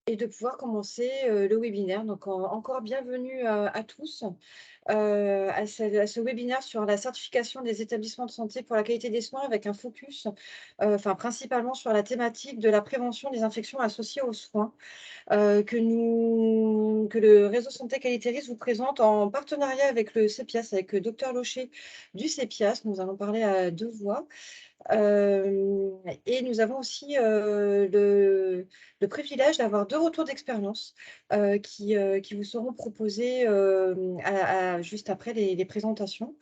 et de pouvoir commencer, le webinaire. Donc encore bienvenue, à tous, à ce webinaire sur la certification des établissements de santé pour la qualité des soins avec un focus, enfin principalement sur la thématique de la prévention des infections associées aux soins, que le réseau Santé Qualité Risque vous présente en partenariat avec le CEPIAS, avec, Docteur Locher du CEPIAS. Nous allons parler à 2 voix. Et nous avons aussi, le privilège d'avoir 2 retours d'expérience, qui vous seront proposés, juste après les présentations.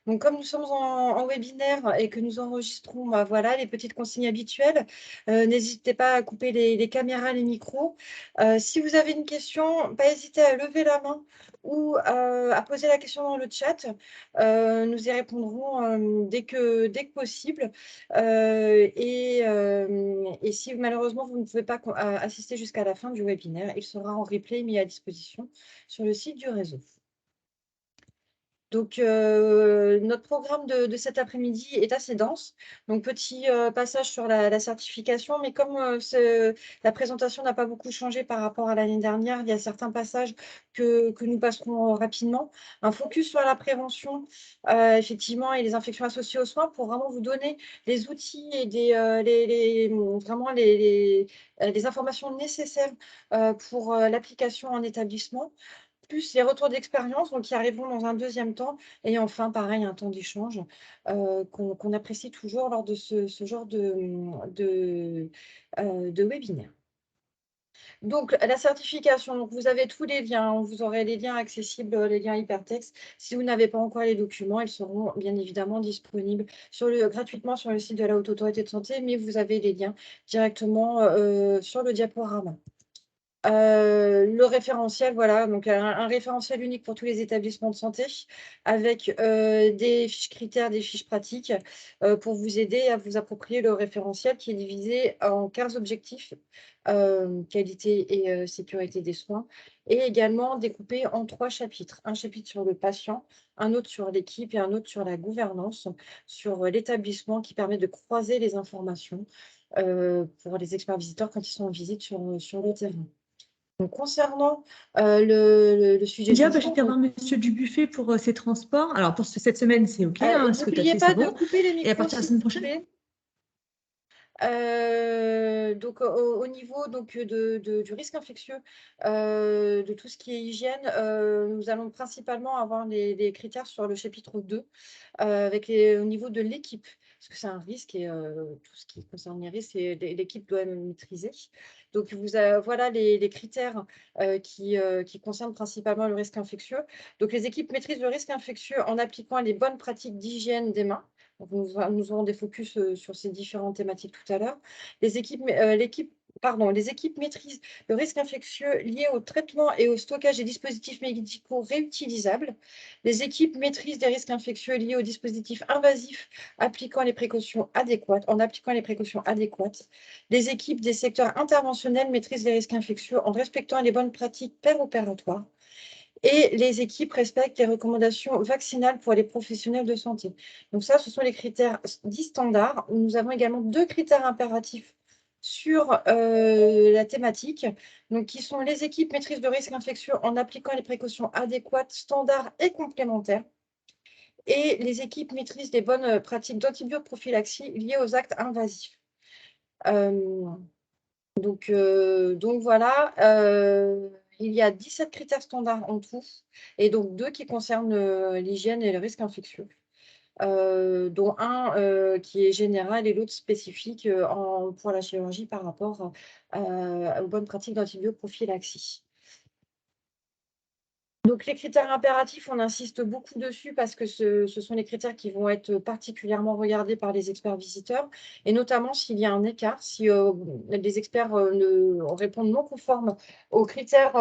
Donc comme nous sommes en webinaire et que nous enregistrons, bah, voilà, les petites consignes habituelles. N'hésitez pas à couper les caméras, les micros. Si vous avez une question, pas hésiter à lever la main ou à poser la question dans le chat. Nous y répondrons, dès que possible. Et si malheureusement vous ne pouvez pas assister jusqu'à la fin du webinaire, il sera en replay mis à disposition sur le site du réseau. Donc, notre programme de cet après-midi est assez dense. Donc, petit passage sur la certification, mais comme la présentation n'a pas beaucoup changé par rapport à l'année dernière, il y a certains passages que nous passerons rapidement. Un focus sur la prévention, effectivement, et les infections associées aux soins pour vraiment vous donner les outils et vraiment les informations nécessaires pour l'application en établissement, plus les retours d'expérience, donc qui arriveront dans un deuxième temps, et enfin pareil, un temps d'échange, qu'on apprécie toujours lors de ce genre de webinaire. Donc la certification, donc vous avez tous les liens, hein, vous aurez les liens accessibles, les liens hypertextes. Si vous n'avez pas encore les documents, ils seront bien évidemment disponibles gratuitement sur le site de la Haute Autorité de Santé, mais vous avez les liens directement, sur le diaporama. Le référentiel, voilà, donc un référentiel unique pour tous les établissements de santé avec, des fiches critères, des fiches pratiques, pour vous aider à vous approprier le référentiel qui est divisé en 15 objectifs, qualité et sécurité des soins, et également découpé en 3 chapitres. Un chapitre sur le patient, un autre sur l'équipe et un autre sur la gouvernance, sur, l'établissement, qui permet de croiser les informations, pour les experts visiteurs quand ils sont en visite sur le terrain. Donc concernant, le sujet Dia, du bah, je jour, vais voir Monsieur Dubuffet pour ses transports. Alors, pour cette semaine, c'est OK, hein, ce que tu as n'oubliez fait, c'est pas de bon. couper les Et à micros partir de la s'il semaine vous prochaine? plaît. Donc au niveau donc du risque infectieux, de tout ce qui est hygiène, nous allons principalement avoir les critères sur le chapitre 2, avec au niveau de l'équipe, parce que c'est un risque et tout ce qui concerne les risques, l'équipe doit maîtriser. Donc voilà les critères, qui concernent principalement le risque infectieux. Donc les équipes maîtrisent le risque infectieux en appliquant les bonnes pratiques d'hygiène des mains. Donc nous aurons des focus, sur ces différentes thématiques tout à l'heure. Les équipes maîtrisent le risque infectieux lié au traitement et au stockage des dispositifs médicaux réutilisables. Les équipes maîtrisent des risques infectieux liés aux dispositifs invasifs en appliquant les précautions adéquates. Les équipes des secteurs interventionnels maîtrisent les risques infectieux en respectant les bonnes pratiques péropératoires. Et les équipes respectent les recommandations vaccinales pour les professionnels de santé. Donc ça, ce sont les critères dits standards. Nous avons également 2 critères impératifs sur, la thématique, donc qui sont les équipes maîtrise de risques infectieux en appliquant les précautions adéquates, standards et complémentaires, et les équipes maîtrisent des bonnes, pratiques d'antibioprophylaxie liées aux actes invasifs. Hem donc voilà, il y a 17 critères standards en tout, et donc 2 qui concernent, l'hygiène et le risque infectieux, dont un, qui est général et l'autre spécifique, pour la chirurgie par rapport, aux bonnes pratiques d'antibioprophylaxie. Donc les critères impératifs, on insiste beaucoup dessus parce que ce sont les critères qui vont être particulièrement regardés par les experts visiteurs, et notamment s'il y a un écart, si, les experts, répondent non conformes aux critères,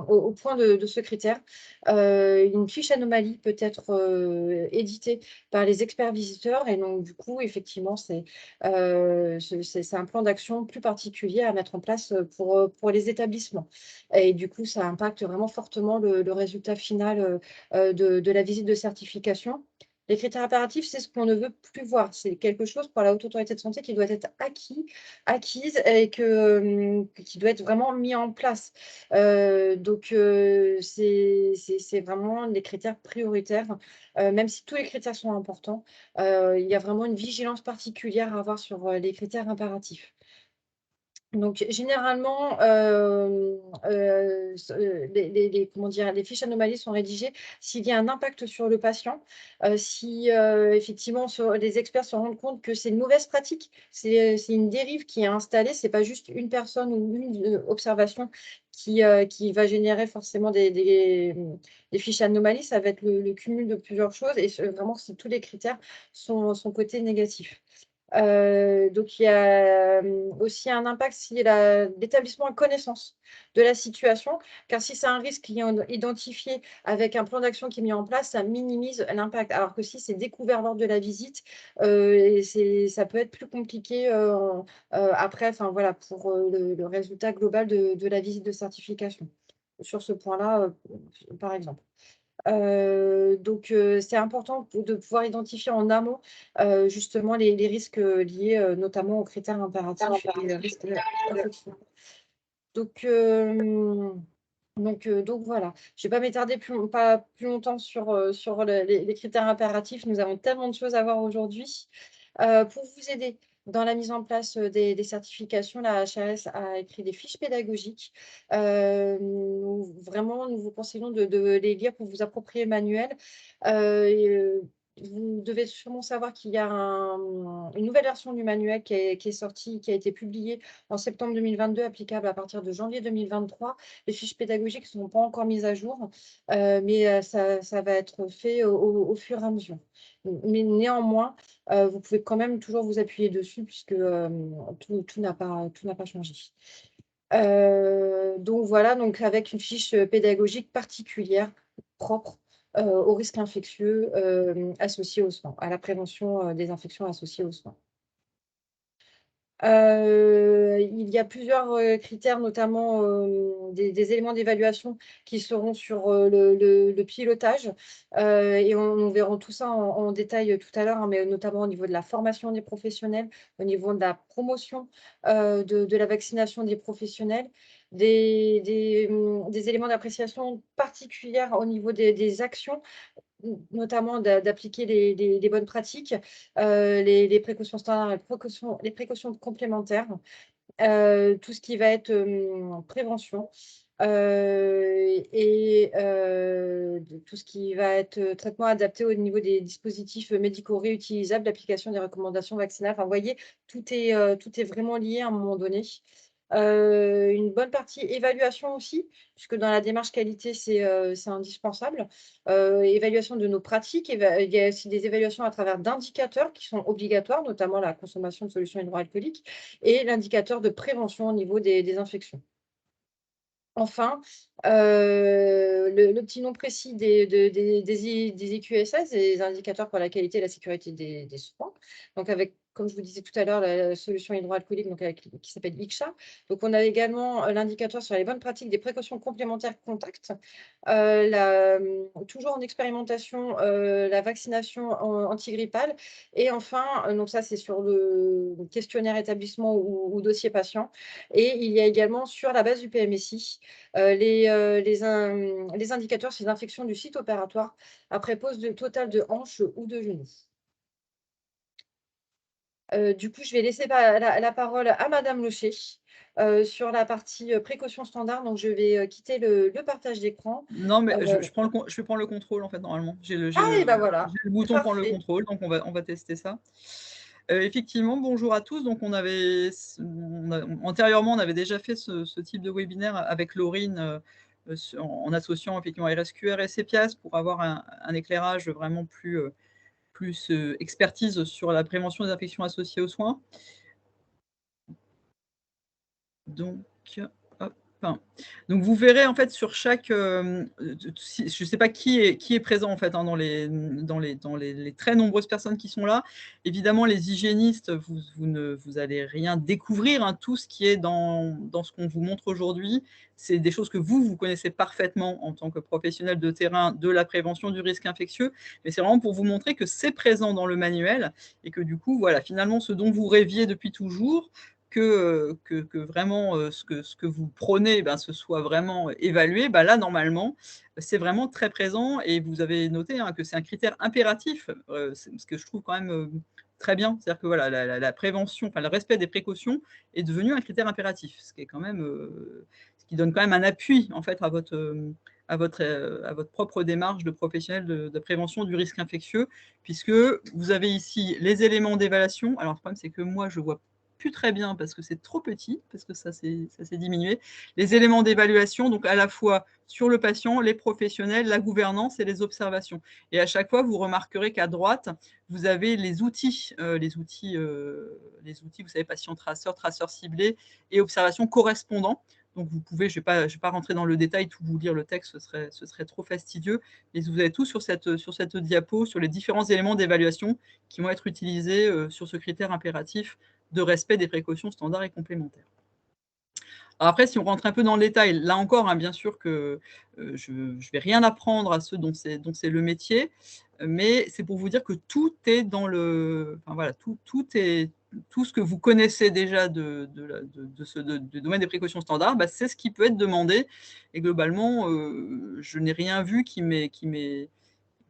au point de ce critère, une fiche anomalie peut être, éditée par les experts visiteurs, et donc du coup, effectivement, c'est un plan d'action plus particulier à mettre en place, pour les établissements. Et du coup, ça impacte vraiment fortement le résultat final, de la visite de certification. Les critères impératifs, c'est ce qu'on ne veut plus voir. C'est quelque chose pour la Haute Autorité de Santé qui doit être acquise et qui doit être vraiment mis en place. Donc, c'est vraiment les critères prioritaires, même si tous les critères sont importants. Il y a vraiment une vigilance particulière à avoir sur les critères impératifs. Donc généralement, comment dire? Les fiches anomalies sont rédigées s'il y a un impact sur le patient, si, effectivement les experts se rendent compte que c'est une mauvaise pratique, c'est une dérive qui est installée, c'est pas juste une personne ou une, observation qui va générer forcément des fiches anomalies, ça va être le cumul de plusieurs choses et vraiment si tous les critères sont cotés négatifs. Donc il y a, aussi un impact si l'établissement a connaissance de la situation, car si c'est un risque qui est identifié avec un plan d'action qui est mis en place, ça minimise l'impact. Alors que si c'est découvert lors de la visite, et ça peut être plus compliqué, après, enfin voilà, pour, le résultat global de la visite de certification. Sur ce point-là, par exemple. Donc c'est important de pouvoir identifier en amont, justement les risques, liés, notamment aux critères impératifs et risques, d'infection. Donc donc voilà. Je ne vais pas m'étarder pas plus longtemps sur les critères impératifs. Nous avons tellement de choses à voir aujourd'hui. Pour vous aider dans la mise en place, des certifications, la HAS a écrit des fiches pédagogiques. Nous vous conseillons de les lire pour vous approprier le manuel. Vous devez sûrement savoir qu'il y a une nouvelle version du manuel qui est sortie, qui a été publiée en septembre 2022, applicable à partir de janvier 2023. Les fiches pédagogiques ne sont pas encore mises à jour, mais ça va être fait au fur et à mesure. Mais néanmoins, vous pouvez quand même toujours vous appuyer dessus puisque tout n'a pas changé. Donc voilà, donc avec une fiche pédagogique particulière, propre aux risques infectieux associés aux soins, à la prévention des infections associées aux soins. Il y a plusieurs, critères, notamment, des éléments d'évaluation qui seront sur, le pilotage, et on verra tout ça en détail, tout à l'heure, hein, mais notamment au niveau de la formation des professionnels, au niveau de la promotion, de la vaccination des professionnels, des éléments d'appréciation particulières au niveau des actions, notamment d'appliquer les bonnes pratiques, les précautions standards, les précautions complémentaires, tout ce qui va être, prévention, et tout ce qui va être, traitement adapté au niveau des dispositifs médicaux réutilisables, l'application des recommandations vaccinales. Enfin, vous voyez, tout est vraiment lié à un moment donné. Une bonne partie évaluation aussi, puisque dans la démarche qualité, c'est indispensable. Évaluation de nos pratiques, il y a aussi des évaluations à travers d'indicateurs qui sont obligatoires, notamment la consommation de solutions hydroalcooliques et l'indicateur de prévention au niveau des infections. Enfin, le petit nom précis des IQSS, des indicateurs pour la qualité et la sécurité des soins. Donc avec, comme je vous disais tout à l'heure, la solution hydroalcoolique donc qui s'appelle ICSHA. Donc on a également, l'indicateur sur les bonnes pratiques des précautions complémentaires contact. Toujours en expérimentation, la vaccination antigrippale et enfin, donc ça c'est sur le questionnaire établissement ou dossier patient et il y a également sur la base du PMSI, les indicateurs sur les infections du site opératoire après pose totale de hanche ou de genou. Du coup, je vais laisser la parole à madame Locher, sur la partie, précautions standards. Donc je vais, quitter le partage d'écran. Non, mais Heu je vais prendre le contrôle, en fait, normalement. ah et bah, voilà, J'ai le c'est bouton prendre le parfait. contrôle, donc on va tester ça. Effectivement, bonjour à tous. Donc antérieurement, on avait déjà fait ce type de webinaire avec Laurine, en associant effectivement RSQR et CEPIAS pour avoir un éclairage vraiment plus expertise sur la prévention des infections associées aux soins. Donc, hop. Enfin, donc vous verrez en fait sur chaque, je ne sais pas qui est présent en fait hein, dans les très nombreuses personnes qui sont là. Évidemment, les hygiénistes, vous allez rien découvrir. Hein, tout ce qui est dans ce qu'on vous montre aujourd'hui, c'est des choses que vous connaissez parfaitement en tant que professionnel de terrain de la prévention du risque infectieux. Mais c'est vraiment pour vous montrer que c'est présent dans le manuel et que du coup, voilà, finalement, ce dont vous rêviez depuis toujours, que vraiment ce que vous prônez, ce soit vraiment évalué, là, normalement, c'est vraiment très présent et vous avez noté hein, que c'est un critère impératif, ce que je trouve quand même très bien. C'est-à-dire que voilà, la prévention, enfin, le respect des précautions est devenu un critère impératif, ce qui est quand même, ce qui donne quand même un appui en fait, à votre propre démarche de professionnel de prévention du risque infectieux, puisque vous avez ici les éléments d'évaluation. Alors, le problème, c'est que moi, je vois plus très bien parce que c'est trop petit, parce que ça s'est diminué. Les éléments d'évaluation, donc à la fois sur le patient, les professionnels, la gouvernance et les observations. Et à chaque fois, vous remarquerez qu'à droite, vous avez les outils, vous savez, patient traceur, traceur ciblé et observation correspondant. Donc vous pouvez, je vais pas rentrer dans le détail, tout vous lire le texte, ce serait trop fastidieux, mais vous avez tout sur cette diapo, sur les différents éléments d'évaluation qui vont être utilisés sur ce critère impératif de respect des précautions standards et complémentaires. Alors après, si on rentre un peu dans le détail, là encore, hein, bien sûr que je ne vais rien apprendre à ceux dont c'est le métier, mais c'est pour vous dire que tout est dans le... Enfin, voilà, tout ce que vous connaissez déjà du domaine des précautions standards, c'est ce qui peut être demandé. Et globalement, je n'ai rien vu qui m'est...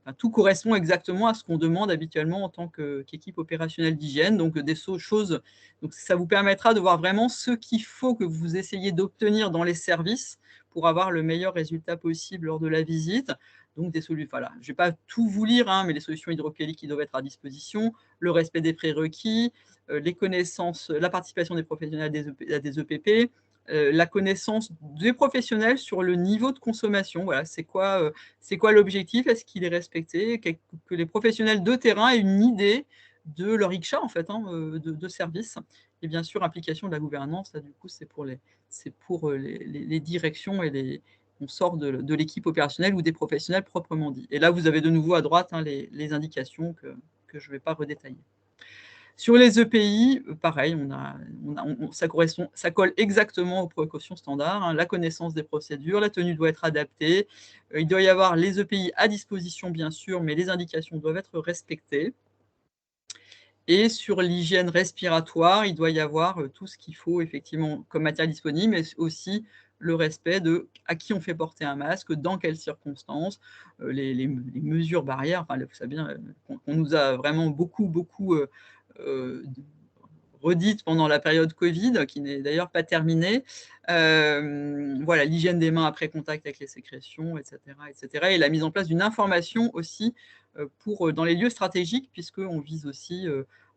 Enfin, tout correspond exactement à ce qu'on demande habituellement en tant qu'équipe opérationnelle d'hygiène. Donc, choses. Donc, ça vous permettra de voir vraiment ce qu'il faut que vous essayez d'obtenir dans les services pour avoir le meilleur résultat possible lors de la visite. Donc, des solutions. Voilà, je ne vais pas tout vous lire, hein, mais les solutions hydroquéliques qui doivent être à disposition, le respect des prérequis, les connaissances, la participation des professionnels à des EPP, la connaissance des professionnels sur le niveau de consommation. Voilà, c'est quoi l'objectif? Est-ce qu'il est respecté? Que les professionnels de terrain aient une idée de leur ICHA, en fait, hein, de service. Et bien sûr, application de la gouvernance, là, du coup, c'est pour les directions et on sort de l'équipe opérationnelle ou des professionnels proprement dit. Et là, vous avez de nouveau à droite hein, les indications que je ne vais pas redétailler. Sur les EPI, pareil, ça colle exactement aux précautions standards. Hein, la connaissance des procédures, la tenue doit être adaptée. Il doit y avoir les EPI à disposition, bien sûr, mais les indications doivent être respectées. Et sur l'hygiène respiratoire, il doit y avoir tout ce qu'il faut effectivement comme matière disponible, mais aussi le respect de à qui on fait porter un masque, dans quelles circonstances, les mesures barrières. Enfin, vous savez bien qu'on nous a vraiment beaucoup redites pendant la période Covid, qui n'est d'ailleurs pas terminée. Voilà, l'hygiène des mains après contact avec les sécrétions, etc., etc. Et la mise en place d'une information aussi dans les lieux stratégiques, puisqu'on vise aussi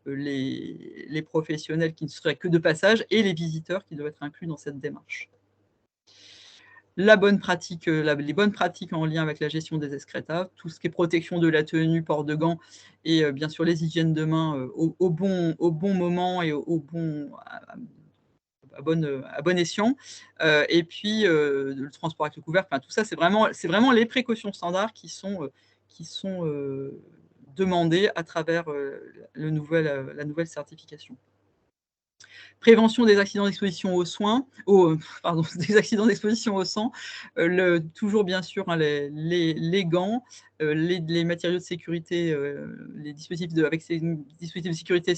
les professionnels qui ne seraient que de passage et les visiteurs qui doivent être inclus dans cette démarche. Les bonnes pratiques en lien avec la gestion des excréta, tout ce qui est protection de la tenue, port de gants et bien sûr les hygiènes de main au bon moment et à bon escient. Et puis le transport avec le couvercle, enfin, tout ça, c'est vraiment les précautions standards qui sont demandées à travers la nouvelle certification. Prévention des accidents d'exposition aux soins, des accidents d'exposition au sang, toujours bien sûr hein, les gants, les matériaux de sécurité, les dispositifs avec ces dispositifs de sécurité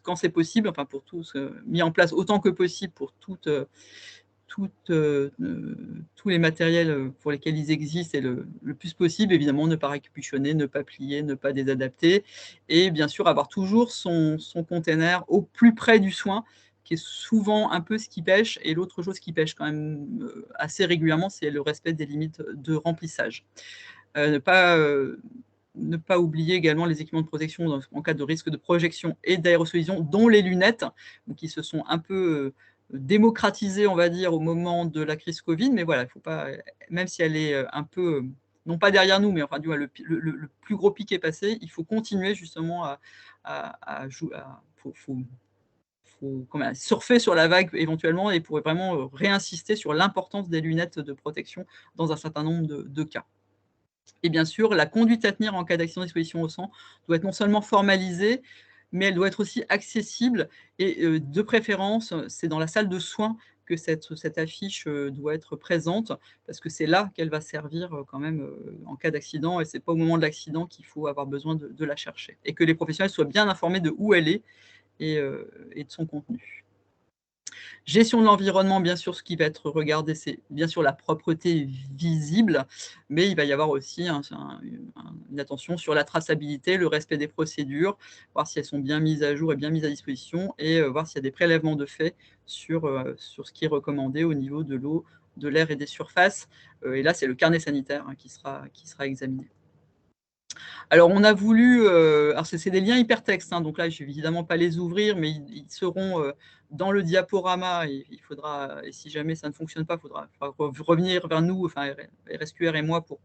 quand c'est possible, enfin pour tous mis en place autant que possible pour tous les matériels pour lesquels ils existent et le plus possible, évidemment, ne pas réquisitionner, ne pas plier, ne pas désadapter, et bien sûr avoir toujours son container au plus près du soin, qui est souvent un peu ce qui pêche, et l'autre chose qui pêche quand même assez régulièrement, c'est le respect des limites de remplissage. Ne pas oublier également les équipements de protection en cas de risque de projection et d'aérosolisation, dont les lunettes, qui se sont un peu démocratisées, on va dire, au moment de la crise Covid. Mais voilà, il faut pas, même si elle est un peu, non pas derrière nous, mais enfin, le plus gros pic est passé, il faut continuer justement faut faut surfer sur la vague éventuellement et pourrait vraiment réinsister sur l'importance des lunettes de protection dans un certain nombre de cas. Et bien sûr, la conduite à tenir en cas d'accident d'exposition au sang doit être non seulement formalisée, mais elle doit être aussi accessible et de préférence, c'est dans la salle de soins que cette affiche doit être présente parce que c'est là qu'elle va servir quand même en cas d'accident et c'est pas au moment de l'accident qu'il faut avoir besoin de la chercher et que les professionnels soient bien informés de où elle est et de son contenu. Gestion de l'environnement, bien sûr, ce qui va être regardé, c'est bien sûr la propreté visible, mais il va y avoir aussi une attention sur la traçabilité, le respect des procédures, voir si elles sont bien mises à jour et bien mises à disposition et voir s'il y a des prélèvements de fait sur ce qui est recommandé au niveau de l'eau, de l'air et des surfaces. Et là, c'est le carnet sanitaire qui sera examiné. Alors, on a voulu, alors c'est des liens hypertextes, donc là, je ne vais évidemment pas les ouvrir, mais ils seront dans le diaporama. Et il faudra, et si jamais ça ne fonctionne pas, il faudra revenir vers nous, enfin RSQR et moi, pour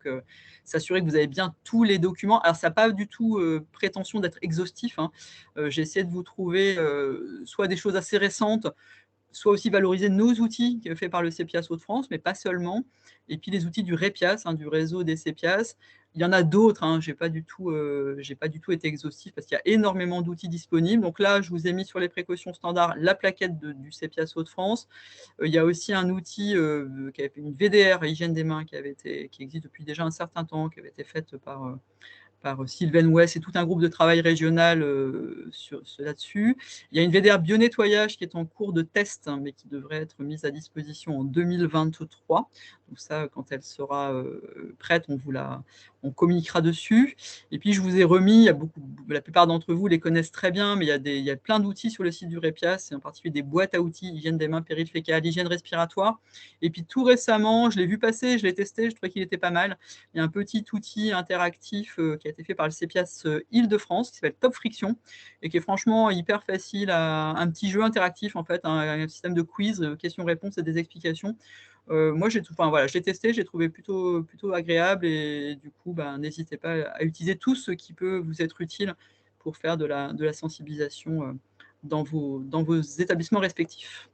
s'assurer que vous avez bien tous les documents. Alors, ça n'a pas du tout prétention d'être exhaustif. J'ai essayé de vous trouver soit des choses assez récentes, soit aussi valoriser nos outils faits par le CEPIAS Hauts-de-France, mais pas seulement. Et puis les outils du REPIAS, du réseau des CEPIAS. Il y en a d'autres, je n'ai pas du tout été exhaustif parce qu'il y a énormément d'outils disponibles. Donc là, je vous ai mis sur les précautions standards la plaquette du CEPIAS Hauts-de-France. Il y a aussi un outil, une VDR, hygiène des mains, qui existe depuis déjà un certain temps, qui avait été faite par Sylvain West et tout un groupe de travail régional là-dessus. Il y a une VDR bio-nettoyage qui est en cours de test, mais qui devrait être mise à disposition en 2023. Donc ça, quand elle sera prête, on communiquera dessus. Et puis, je vous ai remis, la plupart d'entre vous les connaissent très bien, mais il y a plein d'outils sur le site du REPIAS, et en particulier des boîtes à outils, hygiène des mains, péril fécal, hygiène respiratoire. Et puis, tout récemment, je l'ai vu passer, je l'ai testé, je trouvais qu'il était pas mal. Il y a un petit outil interactif qui a été fait par le CEPIAS Île-de-France, qui s'appelle Top Friction, et qui est franchement hyper facile, un petit jeu interactif, en fait, un système de quiz, questions-réponses et des explications. Moi, je l'ai testé, j'ai trouvé plutôt agréable, et du coup, n'hésitez pas à utiliser tout ce qui peut vous être utile pour faire de la sensibilisation dans vos établissements respectifs.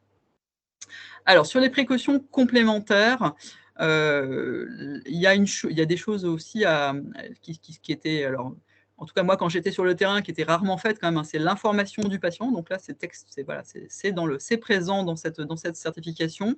Alors, sur les précautions complémentaires, il y a des choses aussi qui étaient, alors, en tout cas moi quand j'étais sur le terrain, qui étaient rarement faites quand même, c'est l'information du patient. Donc là, c'est présent dans cette certification,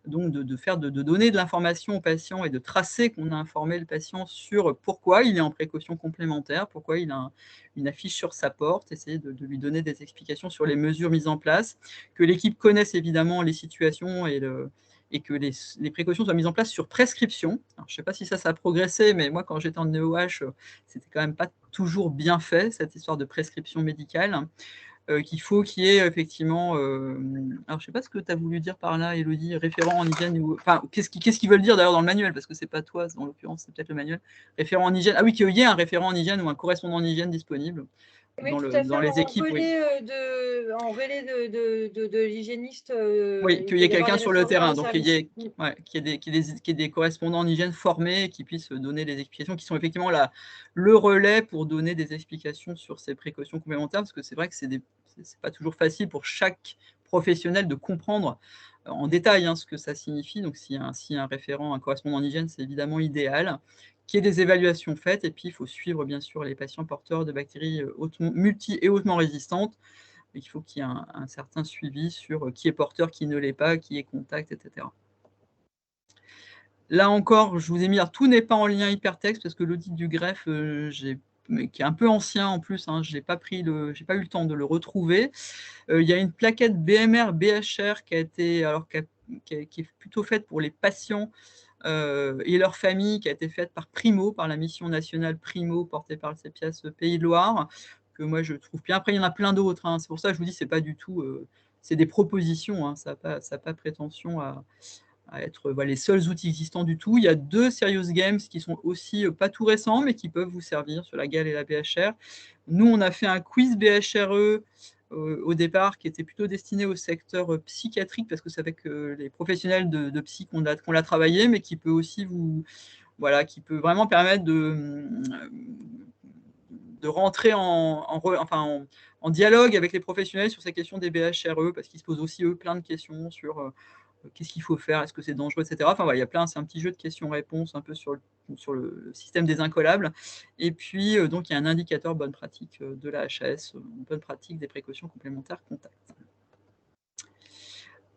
donc de donner de l'information au patient et de tracer qu'on a informé le patient sur pourquoi il est en précaution complémentaire, pourquoi il a une affiche sur sa porte, essayer de lui donner des explications sur les mesures mises en place, que l'équipe connaisse évidemment les situations et que les précautions soient mises en place sur prescription. Alors, je ne sais pas si ça a progressé, mais moi, quand j'étais en EOH, c'était quand même pas toujours bien fait, cette histoire de prescription médicale. Qu'il faut qu'il y ait effectivement, alors je ne sais pas ce que tu as voulu dire par là, Élodie, référent en hygiène, enfin, qu'est-ce qu'ils veulent dire d'ailleurs dans le manuel, parce que ce n'est pas toi, en l'occurrence, c'est peut-être le manuel. Référent en hygiène, ah oui, qu'il y ait un référent en hygiène ou un correspondant en hygiène disponible Oui, tout à fait, dans les équipes. en relais de l'hygiéniste. Oui, qu'il y ait quelqu'un sur le terrain, donc qu'il y ait des correspondants en hygiène formés et qui puissent donner des explications, qui sont effectivement le relais pour donner des explications sur ces précautions complémentaires, parce que c'est vrai que c'est pas toujours facile pour chaque professionnel de comprendre en détail ce que ça signifie. Donc, s'il y a un référent, un correspondant en hygiène, c'est évidemment idéal. Qu'il y ait des évaluations faites, et puis il faut suivre bien sûr les patients porteurs de bactéries multi et hautement résistantes. Il faut qu'il y ait un certain suivi sur qui est porteur, qui ne l'est pas, qui est contact, etc. Là encore, je vous ai mis, alors tout n'est pas en lien hypertexte parce que l'audit du greffe, qui est un peu ancien en plus, je n'ai pas eu le temps de le retrouver. Il y a une plaquette BMR BHR qui est plutôt faite pour les patients et leurs familles, qui a été faite par Primo, par la mission nationale Primo, portée par le CEPIAS Pays de Loire, que moi je trouve bien. Après, il y en a plein d'autres. C'est pour ça que je vous dis, c'est pas du tout, c'est des propositions. Ça n'a pas prétention à être les seuls outils existants du tout. Il y a 2 Serious Games qui sont aussi pas tout récents, mais qui peuvent vous servir sur la GAL et la BHR. Nous, on a fait un quiz BHRE au départ, qui était plutôt destiné au secteur psychiatrique, parce que c'est avec les professionnels de psy qu'on l'a travaillé, mais qui peut aussi qui peut vraiment permettre rentrer en dialogue avec les professionnels sur ces questions des BHRE, parce qu'ils se posent aussi, eux, plein de questions sur qu'est-ce qu'il faut faire, est-ce que c'est dangereux, etc. Enfin, voilà, il y a plein, c'est un petit jeu de questions-réponses un peu sur le système des incollables. Et puis, donc, il y a un indicateur bonne pratique de la HAS, bonne pratique des précautions complémentaires contact.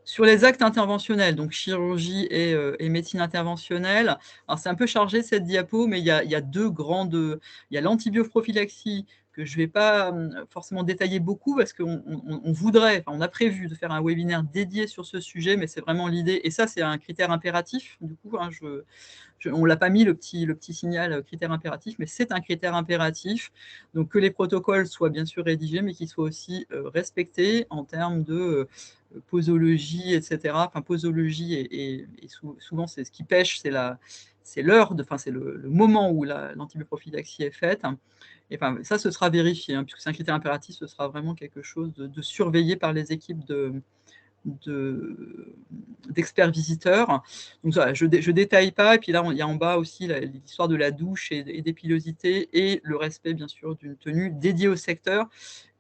Sur les actes interventionnels, donc chirurgie et médecine interventionnelle, alors c'est un peu chargé cette diapo, mais il y a deux grandes. Il y a l'antibioprophylaxie, que je ne vais pas forcément détailler beaucoup, parce qu'on voudrait, enfin, on a prévu de faire un webinaire dédié sur ce sujet, mais c'est vraiment l'idée, et ça c'est un critère impératif, du coup, hein, on ne l'a pas mis le petit signal critère impératif, mais c'est un critère impératif, donc que les protocoles soient bien sûr rédigés, mais qu'ils soient aussi respectés en termes de posologie, etc. Enfin, posologie, et souvent c'est ce qui pêche, c'est l'heure, enfin c'est le moment où l'antibioprophylaxie est faite. Et enfin, ça, ce sera vérifié, hein, puisque c'est un critère impératif, ce sera vraiment quelque chose de surveillé par les équipes d'experts visiteurs. Donc voilà, je ne détaille pas. Et puis là, il y a en bas aussi l'histoire de la douche et des pilosités, et le respect, bien sûr, d'une tenue dédiée au secteur.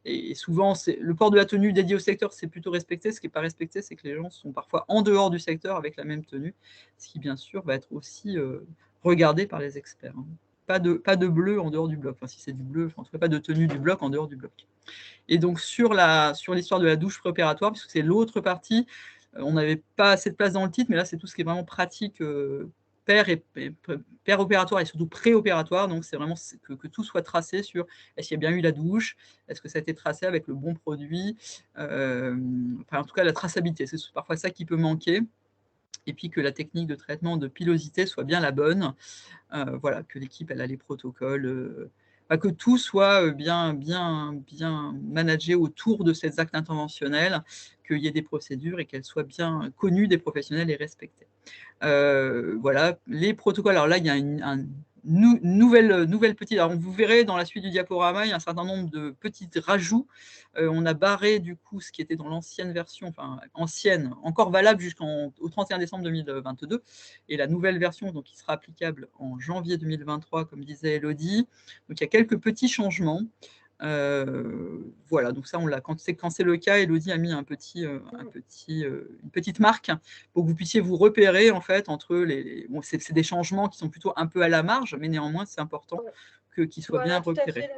Et souvent, le port de la tenue dédiée au secteur, c'est plutôt respecté. Ce qui n'est pas respecté, c'est que les gens sont parfois en dehors du secteur avec la même tenue, ce qui, bien sûr, va être aussi regardé par les experts. Hein. Pas de bleu en dehors du bloc. Enfin, si c'est du bleu, enfin, en tout cas, pas de tenue du bloc en dehors du bloc. Et donc, sur l'histoire de la douche préopératoire, puisque c'est l'autre partie, on n'avait pas assez de place dans le titre, mais là, c'est tout ce qui est vraiment pratique opératoire et surtout préopératoire. Donc, c'est vraiment que tout soit tracé sur est-ce qu'il y a bien eu la douche, est-ce que ça a été tracé avec le bon produit, en tout cas, la traçabilité, c'est parfois ça qui peut manquer. Et puis que la technique de traitement de pilosité soit bien la bonne, voilà, que l'équipe elle a les protocoles, que tout soit bien managé autour de ces actes interventionnels, qu'il y ait des procédures et qu'elles soient bien connues des professionnels et respectées. Voilà, les protocoles. Alors là, il y a une nouvelle petite. Alors vous verrez dans la suite du diaporama, il y a un certain nombre de petits rajouts. On a barré du coup ce qui était dans l'ancienne version, enfin ancienne, encore valable jusqu'au 31 décembre 2022, et la nouvelle version, donc qui sera applicable en janvier 2023, comme disait Elodie. Donc il y a quelques petits changements. Voilà, donc ça, quand c'est le cas, Elodie a mis une petite marque pour que vous puissiez vous repérer en fait entre bon, c'est des changements qui sont plutôt un peu à la marge, mais néanmoins c'est important qu'ils soient bien repérés.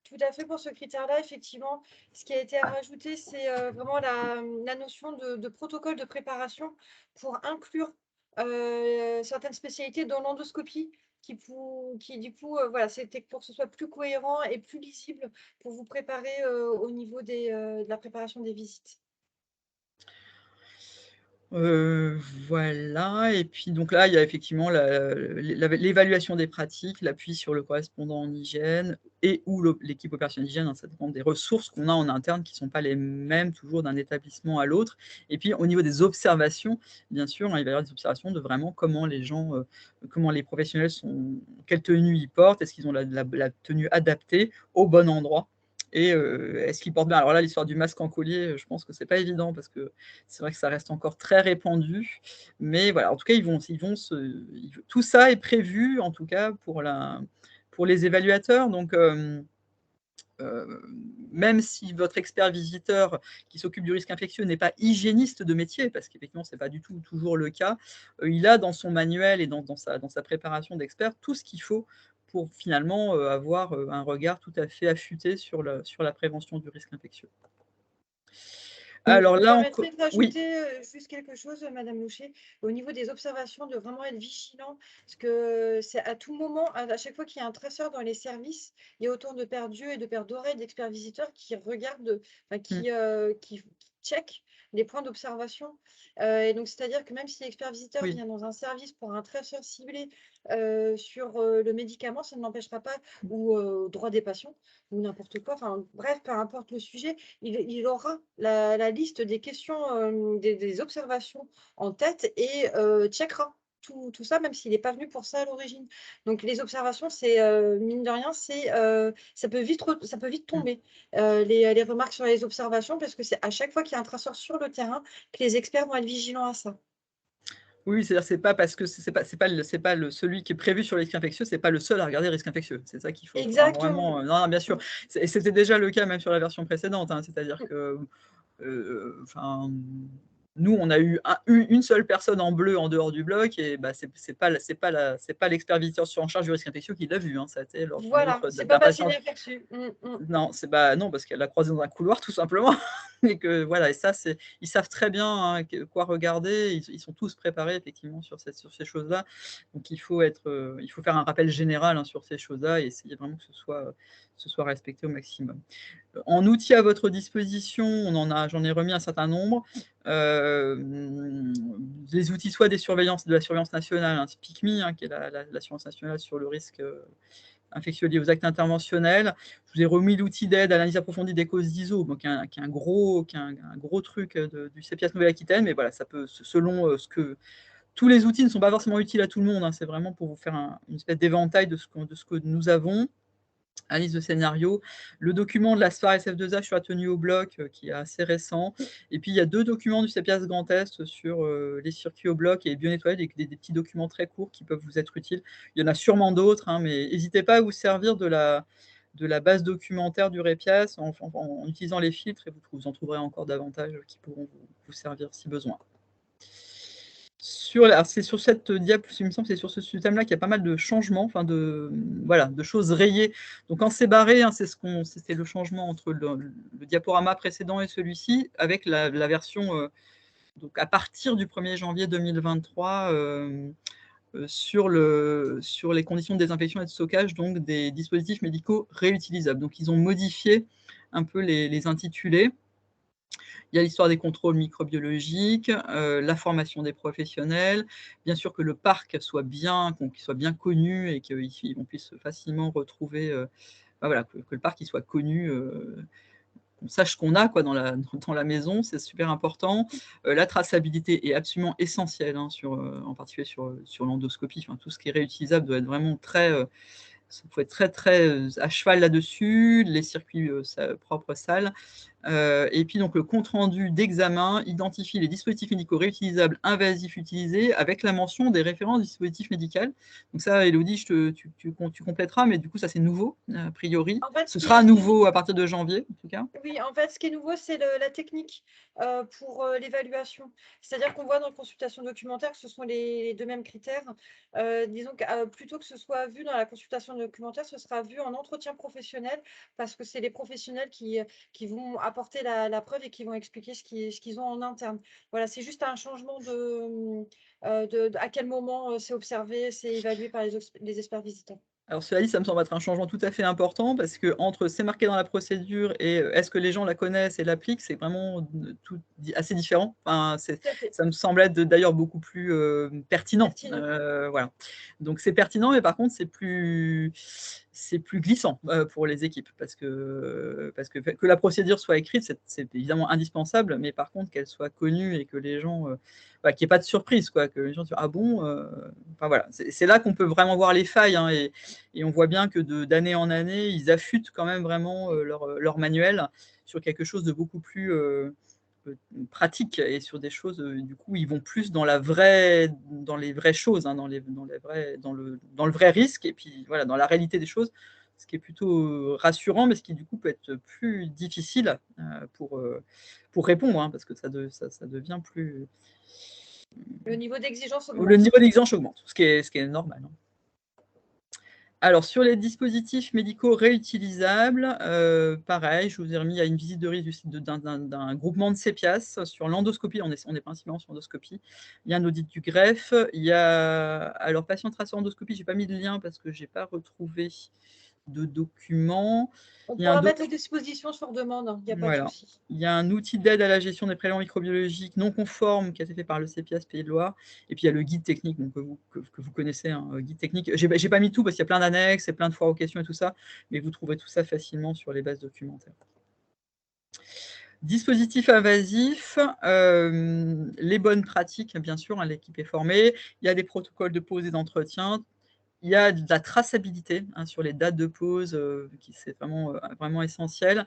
Tout à fait, pour ce critère-là, effectivement, ce qui a été rajouté, c'est vraiment la notion de protocole de préparation pour inclure certaines spécialités dans l'endoscopie qui du coup, voilà, c'était pour que ce soit plus cohérent et plus lisible pour vous préparer au niveau de la préparation des visites. Voilà, et puis donc là, il y a effectivement l'évaluation des pratiques, l'appui sur le correspondant en hygiène et ou l'équipe opérationnelle d'hygiène, hein, ça dépend des ressources qu'on a en interne qui ne sont pas les mêmes toujours d'un établissement à l'autre. Et puis au niveau des observations, bien sûr, hein, il va y avoir des observations de vraiment comment les professionnels quelle tenue ils portent, est-ce qu'ils ont la tenue adaptée au bon endroit. Et est-ce qu'ils portent bien? Alors là, l'histoire du masque en collier, je pense que c'est pas évident parce que c'est vrai que ça reste encore très répandu. Mais voilà, en tout cas, tout ça est prévu, en tout cas, pour les évaluateurs. Donc, même si votre expert visiteur qui s'occupe du risque infectieux n'est pas hygiéniste de métier, parce qu'effectivement, ce n'est pas du tout toujours le cas, il a dans son manuel et dans sa préparation d'expert tout ce qu'il faut pour finalement avoir un regard tout à fait affûté sur la prévention du risque infectieux. Alors Je me là, permettrais de oui. rajouter juste quelque chose, Madame Loucher, au niveau des observations, de vraiment être vigilant, parce que c'est à tout moment, à chaque fois qu'il y a un traceur dans les services, il y a autant de paires d'yeux et de paires d'oreilles d'experts visiteurs qui regardent, enfin, qui checkent les points d'observation. Et donc, c'est-à-dire que même si l'expert visiteur Oui. vient dans un service pour un traceur ciblé sur le médicament, ça ne l'empêchera pas, ou droit des patients, ou n'importe quoi, enfin bref, peu importe le sujet, il aura la liste des questions, des observations en tête et checkera tout ça, même s'il n'est pas venu pour ça à l'origine. Donc les observations, c'est mine de rien, ça peut vite tomber, les remarques sur les observations, parce que c'est à chaque fois qu'il y a un traceur sur le terrain que les experts vont être vigilants à ça. Oui, c'est-à-dire c'est pas parce que c'est pas celui qui est prévu sur les risques infectieux, c'est pas le seul à regarder les risques infectieux. C'est ça qu'il faut Exactement. vraiment, non, non, bien sûr. Et c'était déjà le cas même sur la version précédente, hein. C'est-à-dire que, enfin, nous, on a eu une seule personne en bleu en dehors du bloc et bah, c'est pas l'expert visiteur en charge du risque infectieux qui l'a vu, hein. Ça a été lors d'une Voilà, autre c'est pas d'un passé patient. inaperçu. Non, non, parce qu'elle l'a croisé dans un couloir tout simplement et que voilà, et ça, ils savent très bien, hein, quoi regarder. Ils sont tous préparés effectivement sur ces choses-là. Donc il faut faire un rappel général, hein, sur ces choses-là et essayer vraiment que ce soit respecté au maximum. En outils à votre disposition, j'en ai remis un certain nombre. Des outils soit de la surveillance nationale, hein, PICMI, hein, qui est l'assurance nationale sur le risque infectieux liés aux actes interventionnels. Je vous ai remis l'outil d'aide à l'analyse approfondie des causes d'ISO, qui est un gros truc du CPIAS Nouvelle-Aquitaine, mais voilà, ça peut, selon ce que tous les outils ne sont pas forcément utiles à tout le monde, hein, c'est vraiment pour vous faire une espèce d'éventail de ce que nous avons. Analyse de scénario, le document de la SFAR SF2H sur la tenue au bloc, qui est assez récent, et puis il y a 2 documents du CPIAS Grand Est sur les circuits au bloc et bio-nettoyage, des petits documents très courts qui peuvent vous être utiles. Il y en a sûrement d'autres, hein, mais n'hésitez pas à vous servir de la base documentaire du REPIAS en utilisant les filtres, et vous en trouverez encore davantage qui pourront vous servir si besoin. C'est sur cette diapo, il me semble que c'est sur ce thème-là qu'il y a pas mal de changements, enfin de choses rayées. Donc quand c'est barré, hein, c'était le changement entre le diaporama précédent et celui-ci, avec la version donc à partir du 1er janvier 2023 sur les conditions de désinfection et de stockage donc des dispositifs médicaux réutilisables. Donc ils ont modifié un peu les intitulés. Il y a l'histoire des contrôles microbiologiques, la formation des professionnels, bien sûr que le parc soit bien connu et qu'on puisse facilement retrouver, voilà, que le parc il soit connu, qu'on sache ce qu'on a quoi, dans la maison, c'est super important. La traçabilité est absolument essentielle, hein, en particulier sur l'endoscopie. Enfin, tout ce qui est réutilisable doit être vraiment très, il faut être très, très à cheval là-dessus, les circuits propres, sales. Et puis donc le compte-rendu d'examen identifie les dispositifs médicaux réutilisables invasifs utilisés avec la mention des références du dispositif médical. Donc ça, Élodie, tu compléteras, mais du coup ça c'est nouveau, a priori. En fait, Ce sera nouveau à partir de janvier, en tout cas. oui, en fait, ce qui est nouveau, c'est la technique pour l'évaluation. C'est-à-dire qu'on voit dans la consultation documentaire que ce sont les 2 mêmes critères. Disons que plutôt que ce soit vu dans la consultation documentaire, ce sera vu en entretien professionnel parce que c'est les professionnels qui vont apporter la preuve et qui vont expliquer ce qu'ils ont en interne. Voilà, c'est juste un changement à quel moment c'est observé, c'est évalué par les experts visiteurs. Alors cela dit, ça me semble être un changement tout à fait important parce que entre c'est marqué dans la procédure et est-ce que les gens la connaissent et l'appliquent, c'est vraiment tout assez différent. Enfin, Tout à fait. ça me semble être d'ailleurs beaucoup plus pertinent. Pertinent. Voilà. Donc c'est pertinent, mais par contre c'est plus glissant pour les équipes parce que la procédure soit écrite, c'est évidemment indispensable, mais par contre qu'elle soit connue et que les gens qu'il n'y ait pas de surprise, quoi, que les gens disent ah bon. Enfin voilà, c'est là qu'on peut vraiment voir les failles, hein, et on voit bien que d'année en année, ils affûtent quand même vraiment leur manuel sur quelque chose de beaucoup plus pratique et sur des choses, du coup, ils vont plus dans les vraies choses, hein, dans le vrai risque, et puis voilà, dans la réalité des choses, ce qui est plutôt rassurant, mais ce qui du coup peut être plus difficile pour répondre, hein, parce que ça devient plus. Le niveau d'exigence Le augmente. niveau d'exigence augmente, ce qui est normal, hein. Alors, sur les dispositifs médicaux réutilisables, pareil, je vous ai remis à une visite de risque d'un groupement de CEPIAS sur l'endoscopie. On est principalement sur l'endoscopie. Il y a un audit du greffe. Il y a, alors, patient tracé endoscopie, je n'ai pas mis de lien parce que je n'ai pas retrouvé de documents. On Il y a un pourra mettre les dispositions sur demande, il n'y a pas de Voilà. souci. Il y a un outil d'aide à la gestion des prélèvements microbiologiques non conformes qui a été fait par le CEPIAS Pays de Loire. Et puis il y a le guide technique donc, que vous connaissez, hein, guide technique. J'ai pas mis tout parce qu'il y a plein d'annexes et plein de foires aux questions et tout ça, mais vous trouverez tout ça facilement sur les bases documentaires. Dispositifs invasifs, les bonnes pratiques, bien sûr, hein, l'équipe est formée. Il y a des protocoles de pause et d'entretien. Il y a de la traçabilité, hein, sur les dates de pause, qui c'est vraiment essentiel.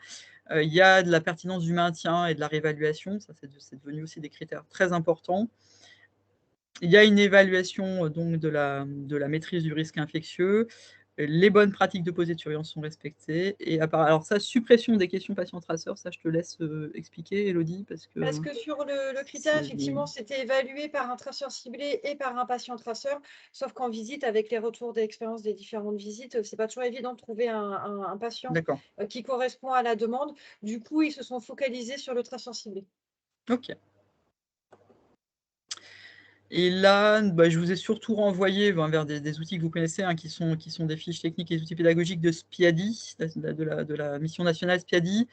Il y a de la pertinence du maintien et de la réévaluation, ça c'est devenu aussi des critères très importants. Il y a une évaluation donc de la maîtrise du risque infectieux. Les bonnes pratiques de posée de surveillance sont respectées. Et alors ça, suppression des questions patient-traceur, ça je te laisse expliquer, Élodie, parce que sur le critère, effectivement, c'était évalué par un traceur ciblé et par un patient traceur, sauf qu'en visite, avec les retours d'expérience des différentes visites, c'est pas toujours évident de trouver un patient qui correspond à la demande. Du coup, ils se sont focalisés sur le traceur ciblé. Ok. Et là, je vous ai surtout renvoyé vers des outils que vous connaissez, qui sont des fiches techniques et des outils pédagogiques de SPIADI, de la mission nationale SPIADI,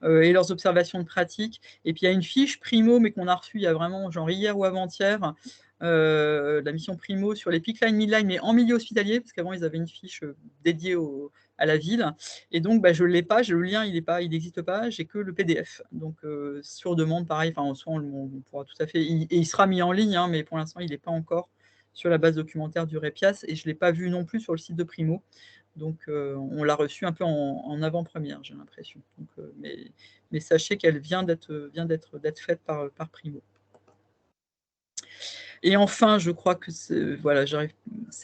et leurs observations de pratique. Et puis, il y a une fiche Primo, mais qu'on a reçue il y a vraiment, genre hier ou avant-hier, la mission Primo sur les pickline, midline, mais en milieu hospitalier, parce qu'avant, ils avaient une fiche dédiée à la ville. Et donc, je ne l'ai pas, le lien, il n'existe pas, j'ai que le PDF. Donc, sur demande, pareil, soit on pourra tout à fait, et il sera mis en ligne, mais pour l'instant, il n'est pas encore sur la base documentaire du REPIAS, et je ne l'ai pas vu non plus sur le site de Primo. Donc, on l'a reçue un peu en avant-première, j'ai l'impression. Mais sachez qu'elle vient d'être faite par Primo. Et enfin, je crois que c'est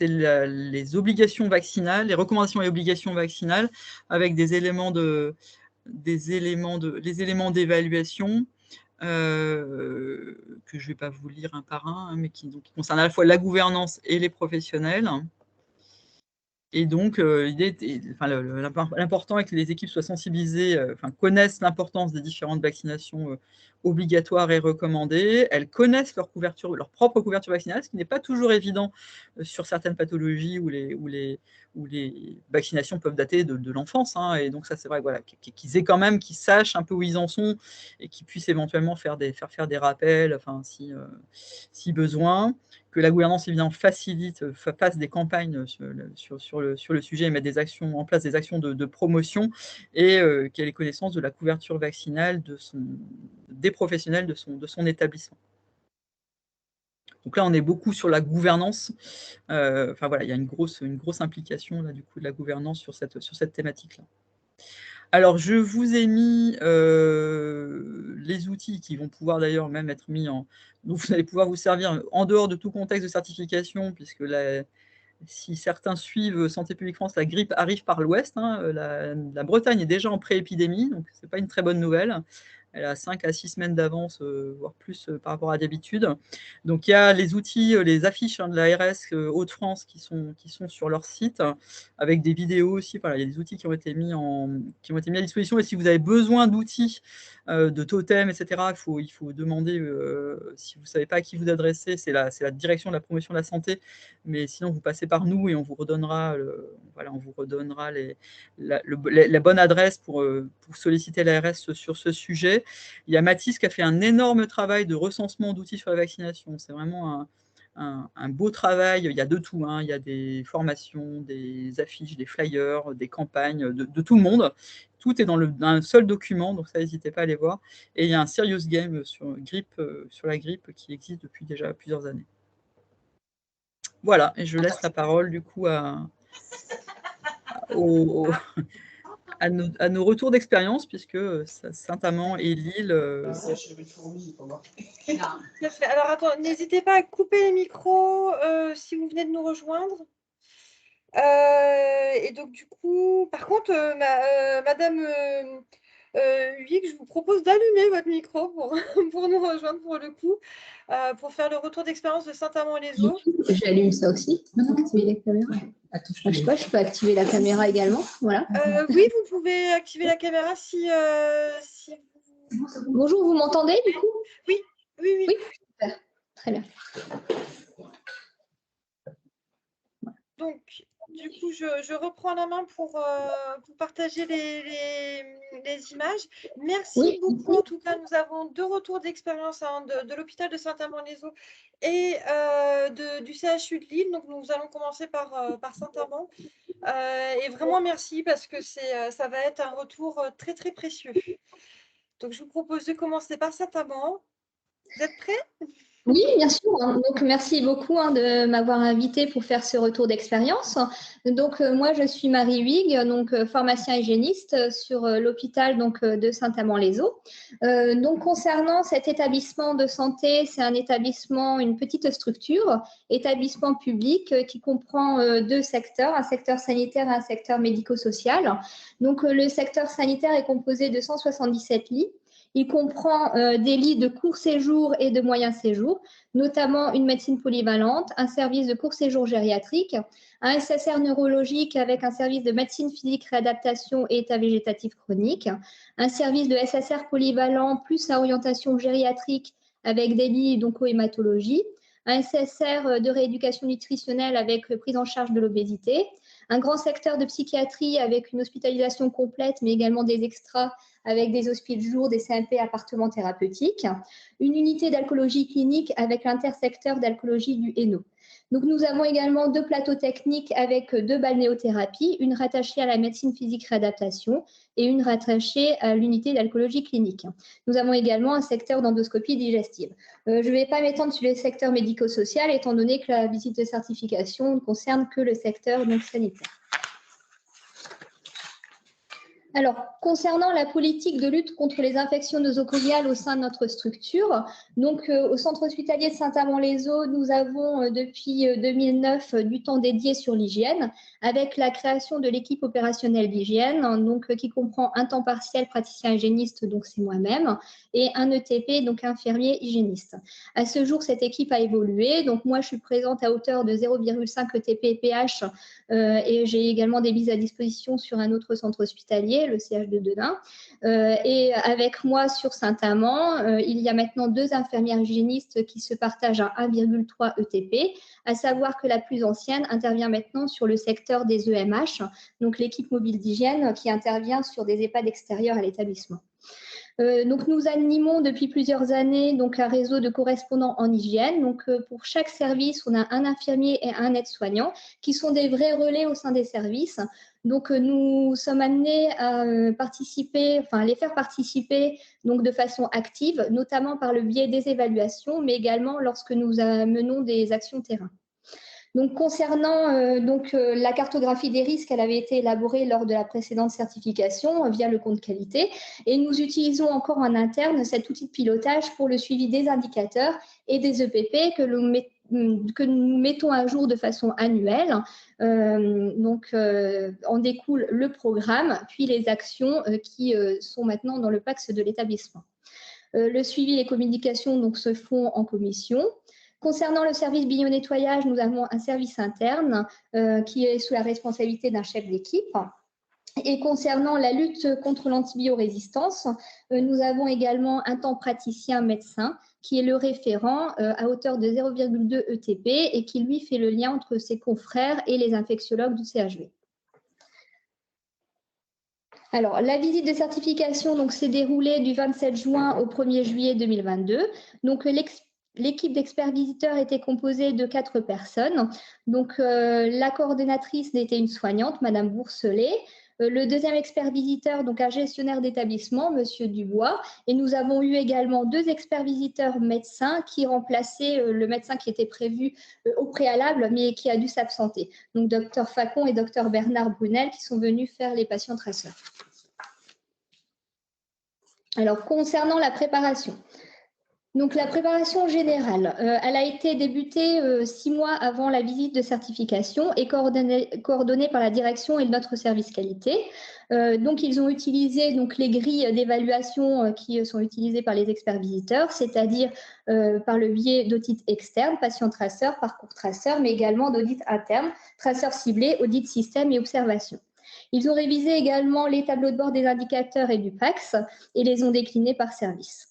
les obligations vaccinales, les recommandations et obligations vaccinales, avec les éléments d'évaluation que je ne vais pas vous lire un par un, mais qui concernent à la fois la gouvernance et les professionnels. Et donc, l'important est que les équipes soient sensibilisées, connaissent l'importance des différentes vaccinations obligatoires et recommandées. Elles connaissent leur propre couverture vaccinale, ce qui n'est pas toujours évident sur certaines pathologies où les vaccinations peuvent dater de l'enfance. Et donc, ça, c'est vrai, qu'ils sachent un peu où ils en sont et qu'ils puissent éventuellement faire des rappels, si besoin. Que la gouvernance, évidemment, fasse des campagnes sur le sujet et mette en place des actions de promotion, et qu'elle ait connaissance de la couverture vaccinale des professionnels de son établissement. Donc là, on est beaucoup sur la gouvernance. Il y a une grosse implication là, du coup, de la gouvernance sur cette thématique-là. Alors, je vous ai mis les outils qui vont pouvoir d'ailleurs même être mis donc vous allez pouvoir vous servir en dehors de tout contexte de certification, puisque si certains suivent Santé publique France, la grippe arrive par l'ouest. La Bretagne est déjà en pré-épidémie, donc ce n'est pas une très bonne nouvelle. Elle a 5 à 6 semaines d'avance, voire plus par rapport à d'habitude. Donc il y a les outils, les affiches de l'ARS Hauts-de-France qui sont sur leur site, avec des vidéos aussi. Voilà, il y a des outils qui ont été mis à disposition. Et si vous avez besoin d'outils, de totems, etc., il faut demander, si vous ne savez pas à qui vous adresser, c'est la direction de la promotion de la santé. Mais sinon, vous passez par nous et on vous redonnera, la bonne adresse pour solliciter l'ARS sur ce sujet. Il y a Mathis qui a fait un énorme travail de recensement d'outils sur la vaccination. C'est vraiment un beau travail. Il y a de tout. Il y a des formations, des affiches, des flyers, des campagnes, de tout le monde. Tout est dans un seul document, donc ça, n'hésitez pas à aller voir. Et il y a un serious game sur la grippe qui existe depuis déjà plusieurs années. Voilà, et je laisse la parole du coup à nos retours d'expérience, puisque Saint-Amand et Lille... Alors, attends, n'hésitez pas à couper les micros si vous venez de nous rejoindre. Et donc, du coup, par contre, Madame Huyghe, je vous propose d'allumer votre micro pour nous rejoindre pour le coup, pour faire le retour d'expérience de Saint-Amand-les-Eaux. J'allume ça aussi. Activer la caméra. Attends, je peux activer la caméra également. Voilà. Oui, vous pouvez activer la caméra si Bonjour, vous m'entendez du coup? Oui. Super. Très bien. Donc, du coup, je reprends la main pour partager les images. Merci beaucoup. En tout cas, nous avons 2 retours d'expérience de l'hôpital de Saint-Amand-les-Eaux et du CHU de Lille. Donc, nous allons commencer par Saint-Amand. Et vraiment, merci parce que ça va être un retour très, très précieux. Donc, je vous propose de commencer par Saint-Amand. Vous êtes prêts? Oui, bien sûr. Donc, merci beaucoup de m'avoir invité pour faire ce retour d'expérience. Donc, moi, je suis Marie Huyghe, donc pharmacien hygiéniste sur l'hôpital de Saint-Amand-les-Eaux. Donc, concernant cet établissement de santé, c'est un établissement, une petite structure, établissement public qui comprend deux secteurs, un secteur sanitaire et un secteur médico-social. Donc, le secteur sanitaire est composé de 177 lits. Il comprend des lits de court séjour et de moyen séjour, notamment une médecine polyvalente, un service de court séjour gériatrique, un SSR neurologique avec un service de médecine physique, réadaptation et état végétatif chronique, un service de SSR polyvalent plus à orientation gériatrique avec des lits d'oncohématologie, un SSR de rééducation nutritionnelle avec prise en charge de l'obésité, un grand secteur de psychiatrie avec une hospitalisation complète, mais également des extras avec des hospices jour, des CMP appartements thérapeutiques, une unité d'alcoolologie clinique avec l'intersecteur d'alcoolologie du Hainaut. Donc, nous avons également deux plateaux techniques avec deux balnéothérapies, une rattachée à la médecine physique réadaptation et une rattachée à l'unité d'alcoolologie clinique. Nous avons également un secteur d'endoscopie digestive. Je ne vais pas m'étendre sur le secteur médico-social, étant donné que la visite de certification ne concerne que le secteur sanitaire. Alors, concernant la politique de lutte contre les infections nosocomiales au sein de notre structure, donc au centre hospitalier de Saint-Amand-les-Eaux, nous avons depuis 2009 du temps dédié sur l'hygiène, avec la création de l'équipe opérationnelle d'hygiène, donc qui comprend un temps partiel praticien hygiéniste, donc c'est moi-même, et un ETP, donc infirmier hygiéniste. À ce jour, cette équipe a évolué, donc moi je suis présente à hauteur de 0,5 ETP PH et j'ai également des mises à disposition sur un autre centre hospitalier, le CH de Denain. Et avec moi sur Saint-Amand, il y a maintenant deux infirmières hygiénistes qui se partagent à 1,3 ETP, à savoir que la plus ancienne intervient maintenant sur le secteur des EMH, donc l'équipe mobile d'hygiène qui intervient sur des EHPAD extérieurs à l'établissement. Donc, nous animons depuis plusieurs années donc, un réseau de correspondants en hygiène. Donc, pour chaque service, on a un infirmier et un aide-soignant qui sont des vrais relais au sein des services. Donc, nous sommes amenés à les faire participer donc, de façon active, notamment par le biais des évaluations, mais également lorsque nous menons des actions terrain. Donc, concernant la cartographie des risques, elle avait été élaborée lors de la précédente certification via le compte qualité et nous utilisons encore en interne cet outil de pilotage pour le suivi des indicateurs et des EPP que nous mettons à jour de façon annuelle. En découle le programme, puis les actions qui sont maintenant dans le PAX de l'établissement. Le suivi et les communications donc, se font en commission. Concernant le service bio-nettoyage, nous avons un service interne qui est sous la responsabilité d'un chef d'équipe. Et concernant la lutte contre l'antibiorésistance, nous avons également un temps praticien médecin qui est le référent à hauteur de 0,2 ETP et qui lui fait le lien entre ses confrères et les infectiologues du CHV. Alors, la visite de certification s'est déroulée du 27 juin au 1er juillet 2022. Donc, l'équipe d'experts visiteurs était composée de 4 personnes. Donc, la coordonnatrice était une soignante, Madame Bourselet. Le deuxième expert visiteur, donc un gestionnaire d'établissement, Monsieur Dubois. Et nous avons eu également 2 experts visiteurs médecins qui remplaçaient le médecin qui était prévu au préalable, mais qui a dû s'absenter. Donc, Dr Facon et Dr Bernard Brunel qui sont venus faire les patients traceurs. Alors, concernant la préparation. Donc, la préparation générale, elle a été débutée 6 mois avant la visite de certification et coordonnée par la direction et notre service qualité. Donc, ils ont utilisé les grilles d'évaluation qui sont utilisées par les experts visiteurs, c'est-à-dire par le biais d'audits externes, patient traceur, parcours traceur, mais également d'audits internes, traceurs ciblés, audits système et observation. Ils ont révisé également les tableaux de bord des indicateurs et du PAX et les ont déclinés par service.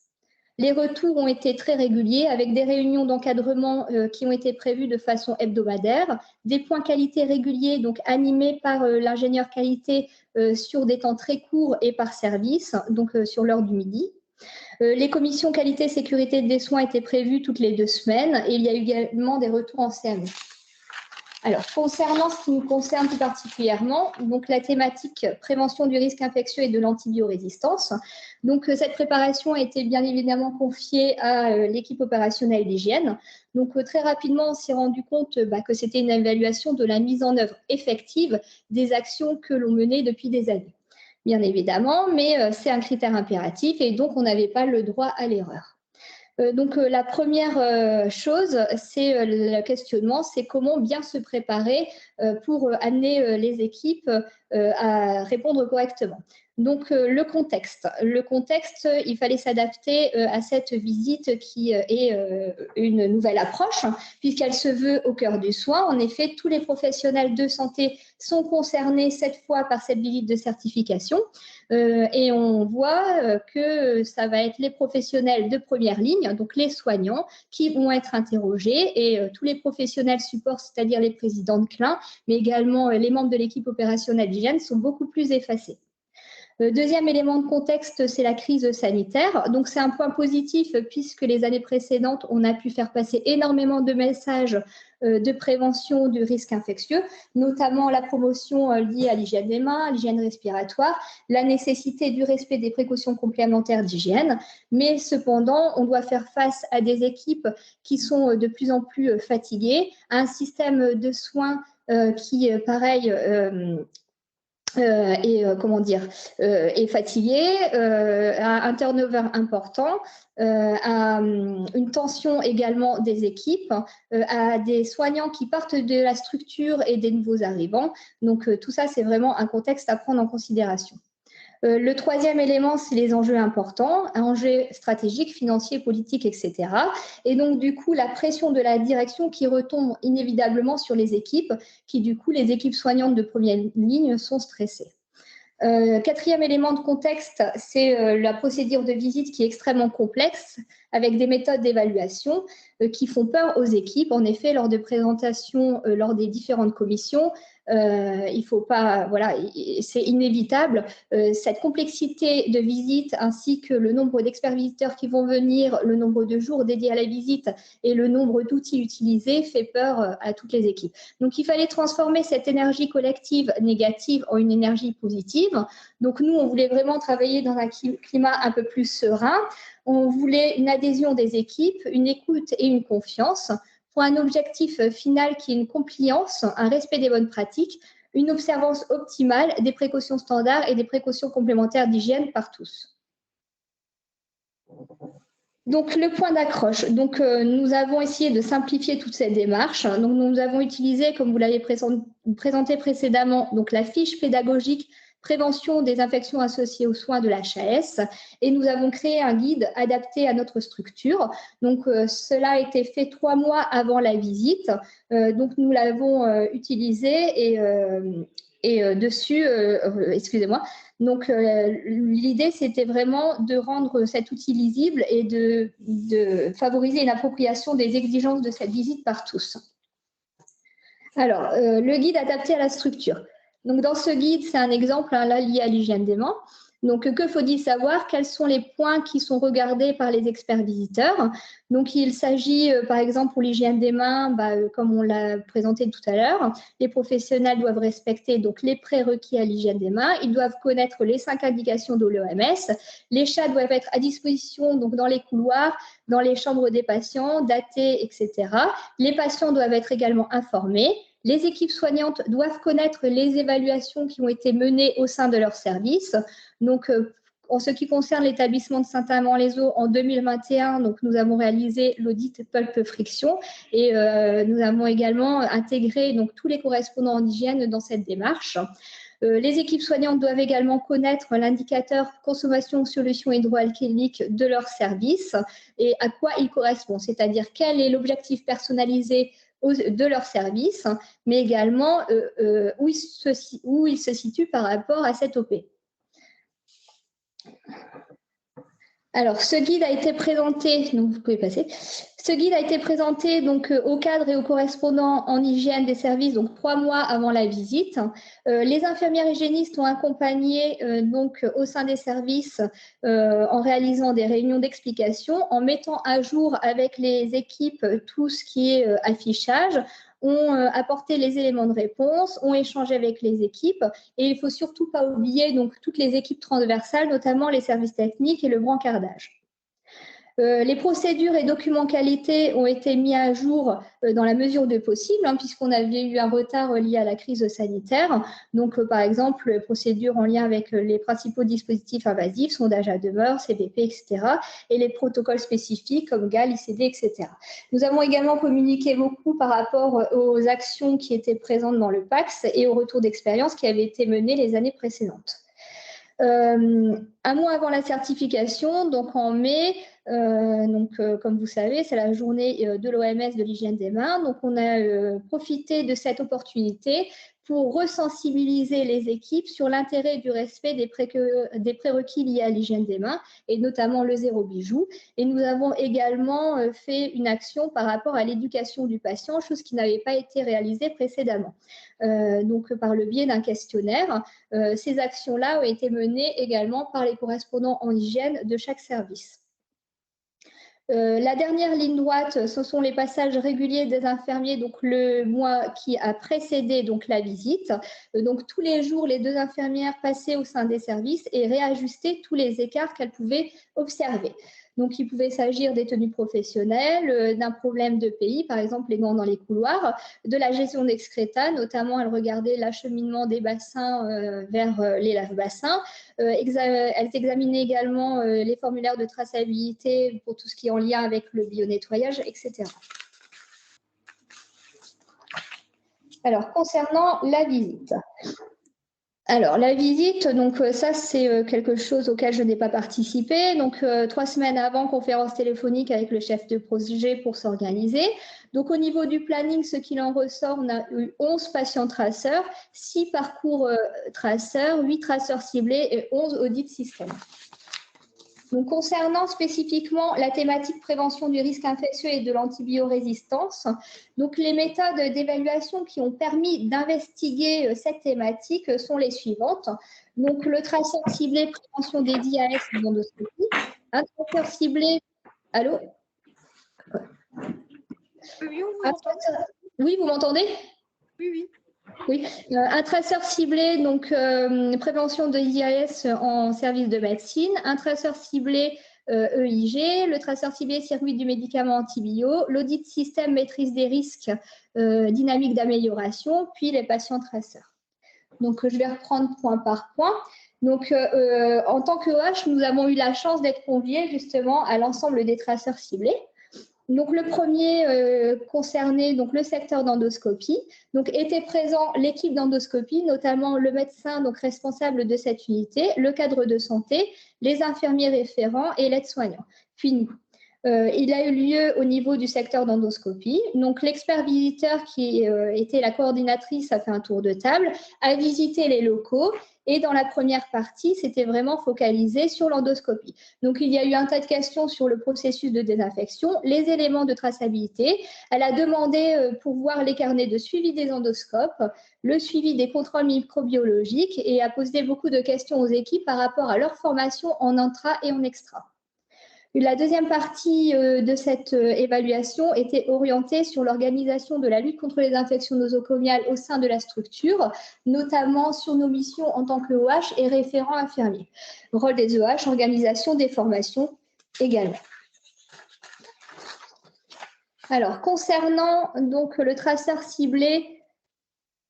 Les retours ont été très réguliers avec des réunions d'encadrement qui ont été prévues de façon hebdomadaire, des points qualité réguliers donc animés par l'ingénieur qualité sur des temps très courts et par service, donc sur l'heure du midi. Les commissions qualité sécurité des soins étaient prévues toutes les 2 semaines et il y a eu également des retours en CME. Alors, concernant ce qui nous concerne plus particulièrement, donc la thématique prévention du risque infectieux et de l'antibiorésistance. Donc, cette préparation a été bien évidemment confiée à l'équipe opérationnelle d'hygiène. Donc, très rapidement, on s'est rendu compte que c'était une évaluation de la mise en œuvre effective des actions que l'on menait depuis des années. Bien évidemment, mais c'est un critère impératif et donc on n'avait pas le droit à l'erreur. Donc, la première chose, c'est le questionnement, c'est comment bien se préparer pour amener les équipes à répondre correctement. Donc, le contexte, il fallait s'adapter à cette visite qui est une nouvelle approche, puisqu'elle se veut au cœur du soin. En effet, tous les professionnels de santé sont concernés cette fois par cette visite de certification. Et on voit que ça va être les professionnels de première ligne, donc les soignants, qui vont être interrogés et tous les professionnels support, c'est-à-dire les présidents de CLIN, mais également les membres de l'équipe opérationnelle d'hygiène sont beaucoup plus effacés. Deuxième élément de contexte, c'est la crise sanitaire. Donc, c'est un point positif puisque les années précédentes, on a pu faire passer énormément de messages de prévention du risque infectieux, notamment la promotion liée à l'hygiène des mains, à l'hygiène respiratoire, la nécessité du respect des précautions complémentaires d'hygiène. Mais cependant, on doit faire face à des équipes qui sont de plus en plus fatiguées, à un système de soins qui, pareil, est fatigué, a un turnover important, à une tension également des équipes, à des soignants qui partent de la structure et des nouveaux arrivants. Donc, tout ça, c'est vraiment un contexte à prendre en considération. Le troisième élément, c'est les enjeux importants, enjeux stratégiques, financiers, politiques, etc. Et donc, du coup, la pression de la direction qui retombe inévitablement sur les équipes, qui, du coup, les équipes soignantes de première ligne sont stressées. Quatrième élément de contexte, c'est la procédure de visite qui est extrêmement complexe, avec des méthodes d'évaluation qui font peur aux équipes. En effet, lors de présentations, lors des différentes commissions, il faut pas, voilà, c'est inévitable. Cette complexité de visite ainsi que le nombre d'experts visiteurs qui vont venir, le nombre de jours dédiés à la visite et le nombre d'outils utilisés fait peur à toutes les équipes. Donc, il fallait transformer cette énergie collective négative en une énergie positive. Donc, nous, on voulait vraiment travailler dans un climat un peu plus serein. On voulait une adhésion des équipes, une écoute et une confiance pour un objectif final qui est une compliance, un respect des bonnes pratiques, une observance optimale des précautions standards et des précautions complémentaires d'hygiène par tous. Donc, le point d'accroche. Donc, nous avons essayé de simplifier toute cette démarche. Donc, nous avons utilisé, comme vous l'avez présenté précédemment, donc la fiche pédagogique prévention des infections associées aux soins de l'HAS et nous avons créé un guide adapté à notre structure. Donc, cela a été fait 3 mois avant la visite. Donc, nous l'avons utilisé et dessus, excusez-moi. Donc, l'idée, c'était vraiment de rendre cet outil lisible et de favoriser une appropriation des exigences de cette visite par tous. Alors, le guide adapté à la structure. Donc, dans ce guide, c'est un exemple là lié à l'hygiène des mains. Donc, que faut-il savoir? Quels sont les points qui sont regardés par les experts visiteurs? Donc, il s'agit, par exemple, pour l'hygiène des mains, comme on l'a présenté tout à l'heure, les professionnels doivent respecter donc, les prérequis à l'hygiène des mains. Ils doivent connaître les 5 indications de l'OMS. Les chats doivent être à disposition donc, dans les couloirs, dans les chambres des patients, datés, etc. Les patients doivent être également informés. Les équipes soignantes doivent connaître les évaluations qui ont été menées au sein de leur service. Donc, en ce qui concerne l'établissement de Saint-Amand-les-Eaux, en 2021, donc, nous avons réalisé l'audit Pulp Friction et nous avons également intégré donc, tous les correspondants en hygiène dans cette démarche. Les équipes soignantes doivent également connaître l'indicateur consommation de solutions hydroalcooliques de leur service et à quoi il correspond, c'est-à-dire quel est l'objectif personnalisé de leur service, mais également où il se situe par rapport à cette OP. Alors, ce guide a été présenté, donc vous pouvez passer. Ce guide a été présenté donc aux cadres et aux correspondants en hygiène des services, donc 3 mois avant la visite. Les infirmières hygiénistes ont accompagné donc au sein des services en réalisant des réunions d'explication, en mettant à jour avec les équipes tout ce qui est affichage, ont apporté les éléments de réponse, ont échangé avec les équipes, et il ne faut surtout pas oublier donc toutes les équipes transversales, notamment les services techniques et le brancardage. Les procédures et documents qualité ont été mis à jour dans la mesure de possible, puisqu'on avait eu un retard lié à la crise sanitaire. Donc, par exemple, les procédures en lien avec les principaux dispositifs invasifs, sondage à demeure, CVP, etc., et les protocoles spécifiques comme GAL, ICD, etc. Nous avons également communiqué beaucoup par rapport aux actions qui étaient présentes dans le PAX et aux retours d'expérience qui avaient été menés les années précédentes. Un mois avant la certification, donc en mai, comme vous savez, c'est la journée de l'OMS de l'hygiène des mains. Donc, on a profité de cette opportunité pour resensibiliser les équipes sur l'intérêt du respect des prérequis liés à l'hygiène des mains, et notamment le zéro bijou. Et nous avons également fait une action par rapport à l'éducation du patient, chose qui n'avait pas été réalisée précédemment. Donc, par le biais d'un questionnaire, ces actions-là ont été menées également par les correspondants en hygiène de chaque service. La dernière ligne droite, ce sont les passages réguliers des infirmiers, donc le mois qui a précédé donc la visite. Donc tous les jours, les 2 infirmières passaient au sein des services et réajustaient tous les écarts qu'elles pouvaient observer. Donc, il pouvait s'agir des tenues professionnelles, d'un problème de pays, par exemple les gants dans les couloirs, de la gestion d'excréta, notamment elles regardaient l'acheminement des bassins vers les lave-bassins. Elles examinaient également les formulaires de traçabilité pour tout ce qui est en lien avec le bio-nettoyage, etc. Alors, concernant la visite. Alors, la visite, donc ça, c'est quelque chose auquel je n'ai pas participé. Donc, 3 semaines avant, conférence téléphonique avec le chef de projet pour s'organiser. Donc, au niveau du planning, ce qu'il en ressort, on a eu 11 patients traceurs, 6 parcours traceurs, 8 traceurs ciblés et 11 audits système. Donc, concernant spécifiquement la thématique prévention du risque infectieux et de l'antibiorésistance, donc les méthodes d'évaluation qui ont permis d'investiguer cette thématique sont les suivantes. Donc, le traceur ciblé prévention des DIAS et d'endoscopie, un traceur ciblé. Allô? Oui, vous m'entendez? Oui. Oui, un traceur ciblé, donc prévention de IAS en service de médecine, un traceur ciblé EIG, le traceur ciblé circuit du médicament antibio, l'audit système maîtrise des risques, dynamique d'amélioration, puis les patients traceurs. Donc, je vais reprendre point par point. Donc, en tant que OH, nous avons eu la chance d'être conviés justement à l'ensemble des traceurs ciblés. Donc, le premier concernait donc, le secteur d'endoscopie. Donc, était présent l'équipe d'endoscopie, notamment le médecin donc, responsable de cette unité, le cadre de santé, les infirmiers référents et l'aide-soignant, puis nous. Il a eu lieu au niveau du secteur d'endoscopie. Donc, l'expert visiteur qui était la coordinatrice a fait un tour de table, a visité les locaux. Et dans la première partie, c'était vraiment focalisé sur l'endoscopie. Donc, il y a eu un tas de questions sur le processus de désinfection, les éléments de traçabilité. Elle a demandé pour voir les carnets de suivi des endoscopes, le suivi des contrôles microbiologiques et a posé beaucoup de questions aux équipes par rapport à leur formation en intra et en extra. La deuxième partie de cette évaluation était orientée sur l'organisation de la lutte contre les infections nosocomiales au sein de la structure, notamment sur nos missions en tant que OH et référents infirmiers. Rôle des OH, organisation des formations également. Alors, concernant donc le traceur ciblé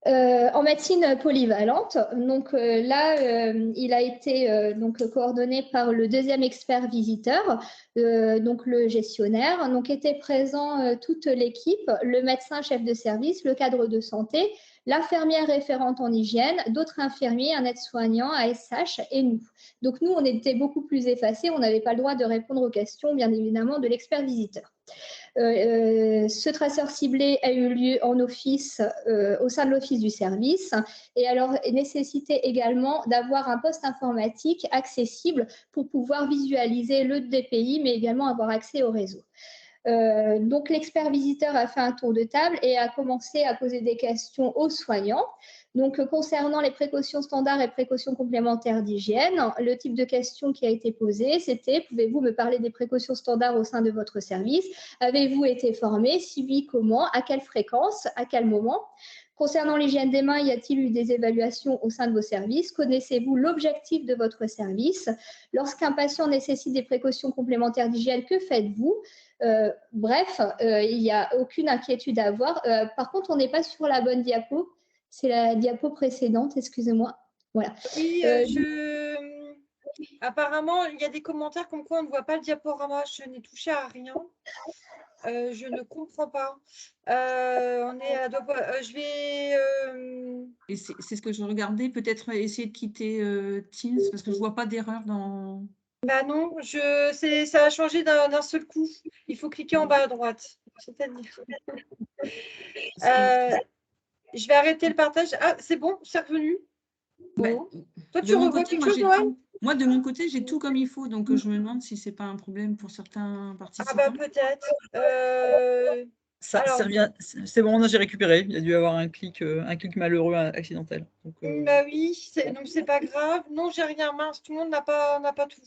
en médecine polyvalente, donc là, il a été donc coordonné par le deuxième expert visiteur, donc le gestionnaire. Donc était présent toute l'équipe, le médecin chef de service, le cadre de santé, l'infirmière référente en hygiène, d'autres infirmiers, un aide-soignant, ASH et nous. Donc nous, on était beaucoup plus effacés, on n'avait pas le droit de répondre aux questions, bien évidemment, de l'expert visiteur. Ce traceur ciblé a eu lieu en office, au sein de l'office du service et alors nécessitait également d'avoir un poste informatique accessible pour pouvoir visualiser le DPI mais également avoir accès au réseau. Donc, l'expert visiteur a fait un tour de table et a commencé à poser des questions aux soignants. Donc, concernant les précautions standards et précautions complémentaires d'hygiène, le type de question qui a été posée, c'était: pouvez-vous me parler des précautions standards au sein de votre service? Avez-vous été formé? Si oui, comment? À quelle fréquence? À quel moment? Concernant l'hygiène des mains, y a-t-il eu des évaluations au sein de vos services? Connaissez-vous l'objectif de votre service? Lorsqu'un patient nécessite des précautions complémentaires d'hygiène, que faites-vous? Bref, il n'y a aucune inquiétude à avoir. Par contre, on n'est pas sur la bonne diapo. C'est la diapo précédente, excusez-moi. Voilà. Oui, apparemment, il y a des commentaires comme quoi on ne voit pas le diaporama. Je n'ai touché à rien. Je ne comprends pas. On est à je vais. Et c'est ce que je regardais. Peut-être essayer de quitter Teams parce que je ne vois pas d'erreur dans. Bah non, ça a changé d'un seul coup. Il faut cliquer en bas à droite. C'est-à-dire. Je vais arrêter le partage. Ah, c'est bon, c'est revenu. Bon. Toi, tu revois quelque chose, Noël? Moi, de mon côté, j'ai tout comme il faut. Donc, je me demande si ce n'est pas un problème pour certains participants. Ah bah peut-être. Ça revient. C'est bon, j'ai récupéré. Il y a dû y avoir un clic malheureux accidentel. Donc, bah oui, donc c'est pas grave. Non, j'ai rien, mince. Tout le monde n'a pas tout.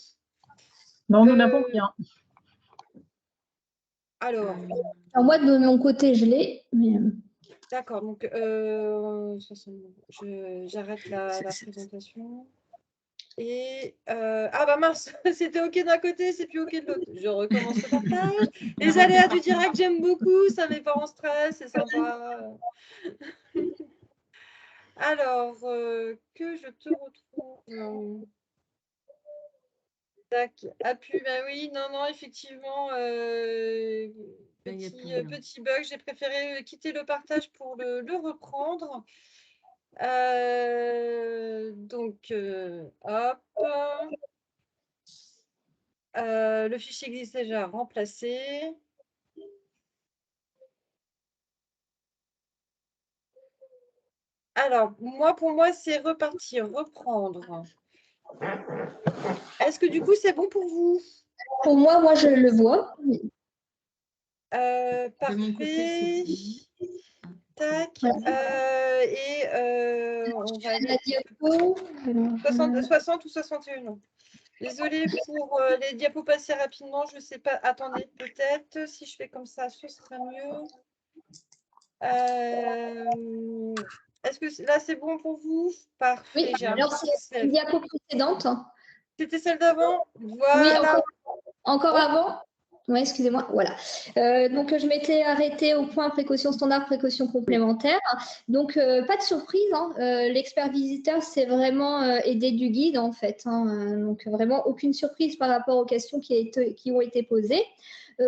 Non, nous n'avons rien. Alors, moi, de mon côté, je l'ai. Mais... D'accord, donc j'arrête la présentation. Et ah bah mince, c'était OK d'un côté, c'est plus OK de l'autre. Je recommence le partage. Les aléas du direct, j'aime beaucoup, ça met pas en stress, c'est sympa. Alors, que je te retrouve. Tac, appuie, bah oui, non, effectivement, petit bug, j'ai préféré quitter le partage pour le reprendre. Donc, hop. Le fichier existe déjà, remplacé. Alors, pour moi, c'est repartir, reprendre. Est-ce que du coup, c'est bon pour vous? Pour moi, je le vois. Parfait. Tac. Et on va la diapo. 60 ou 61. Désolée pour les diapos passés rapidement. Je ne sais pas. Attendez, peut-être si je fais comme ça, ce sera mieux. Est-ce que là, c'est bon pour vous? Parfait. Oui, alors c'est une diapo précédente. C'était celle d'avant? Voilà. Oui, encore avant? Oui, excusez-moi. Voilà. Donc, je m'étais arrêtée au point précaution standard, précaution complémentaire. Donc, pas de surprise. L'expert visiteur, c'est vraiment aidé du guide, en fait. Donc, vraiment, aucune surprise par rapport aux questions qui ont été posées.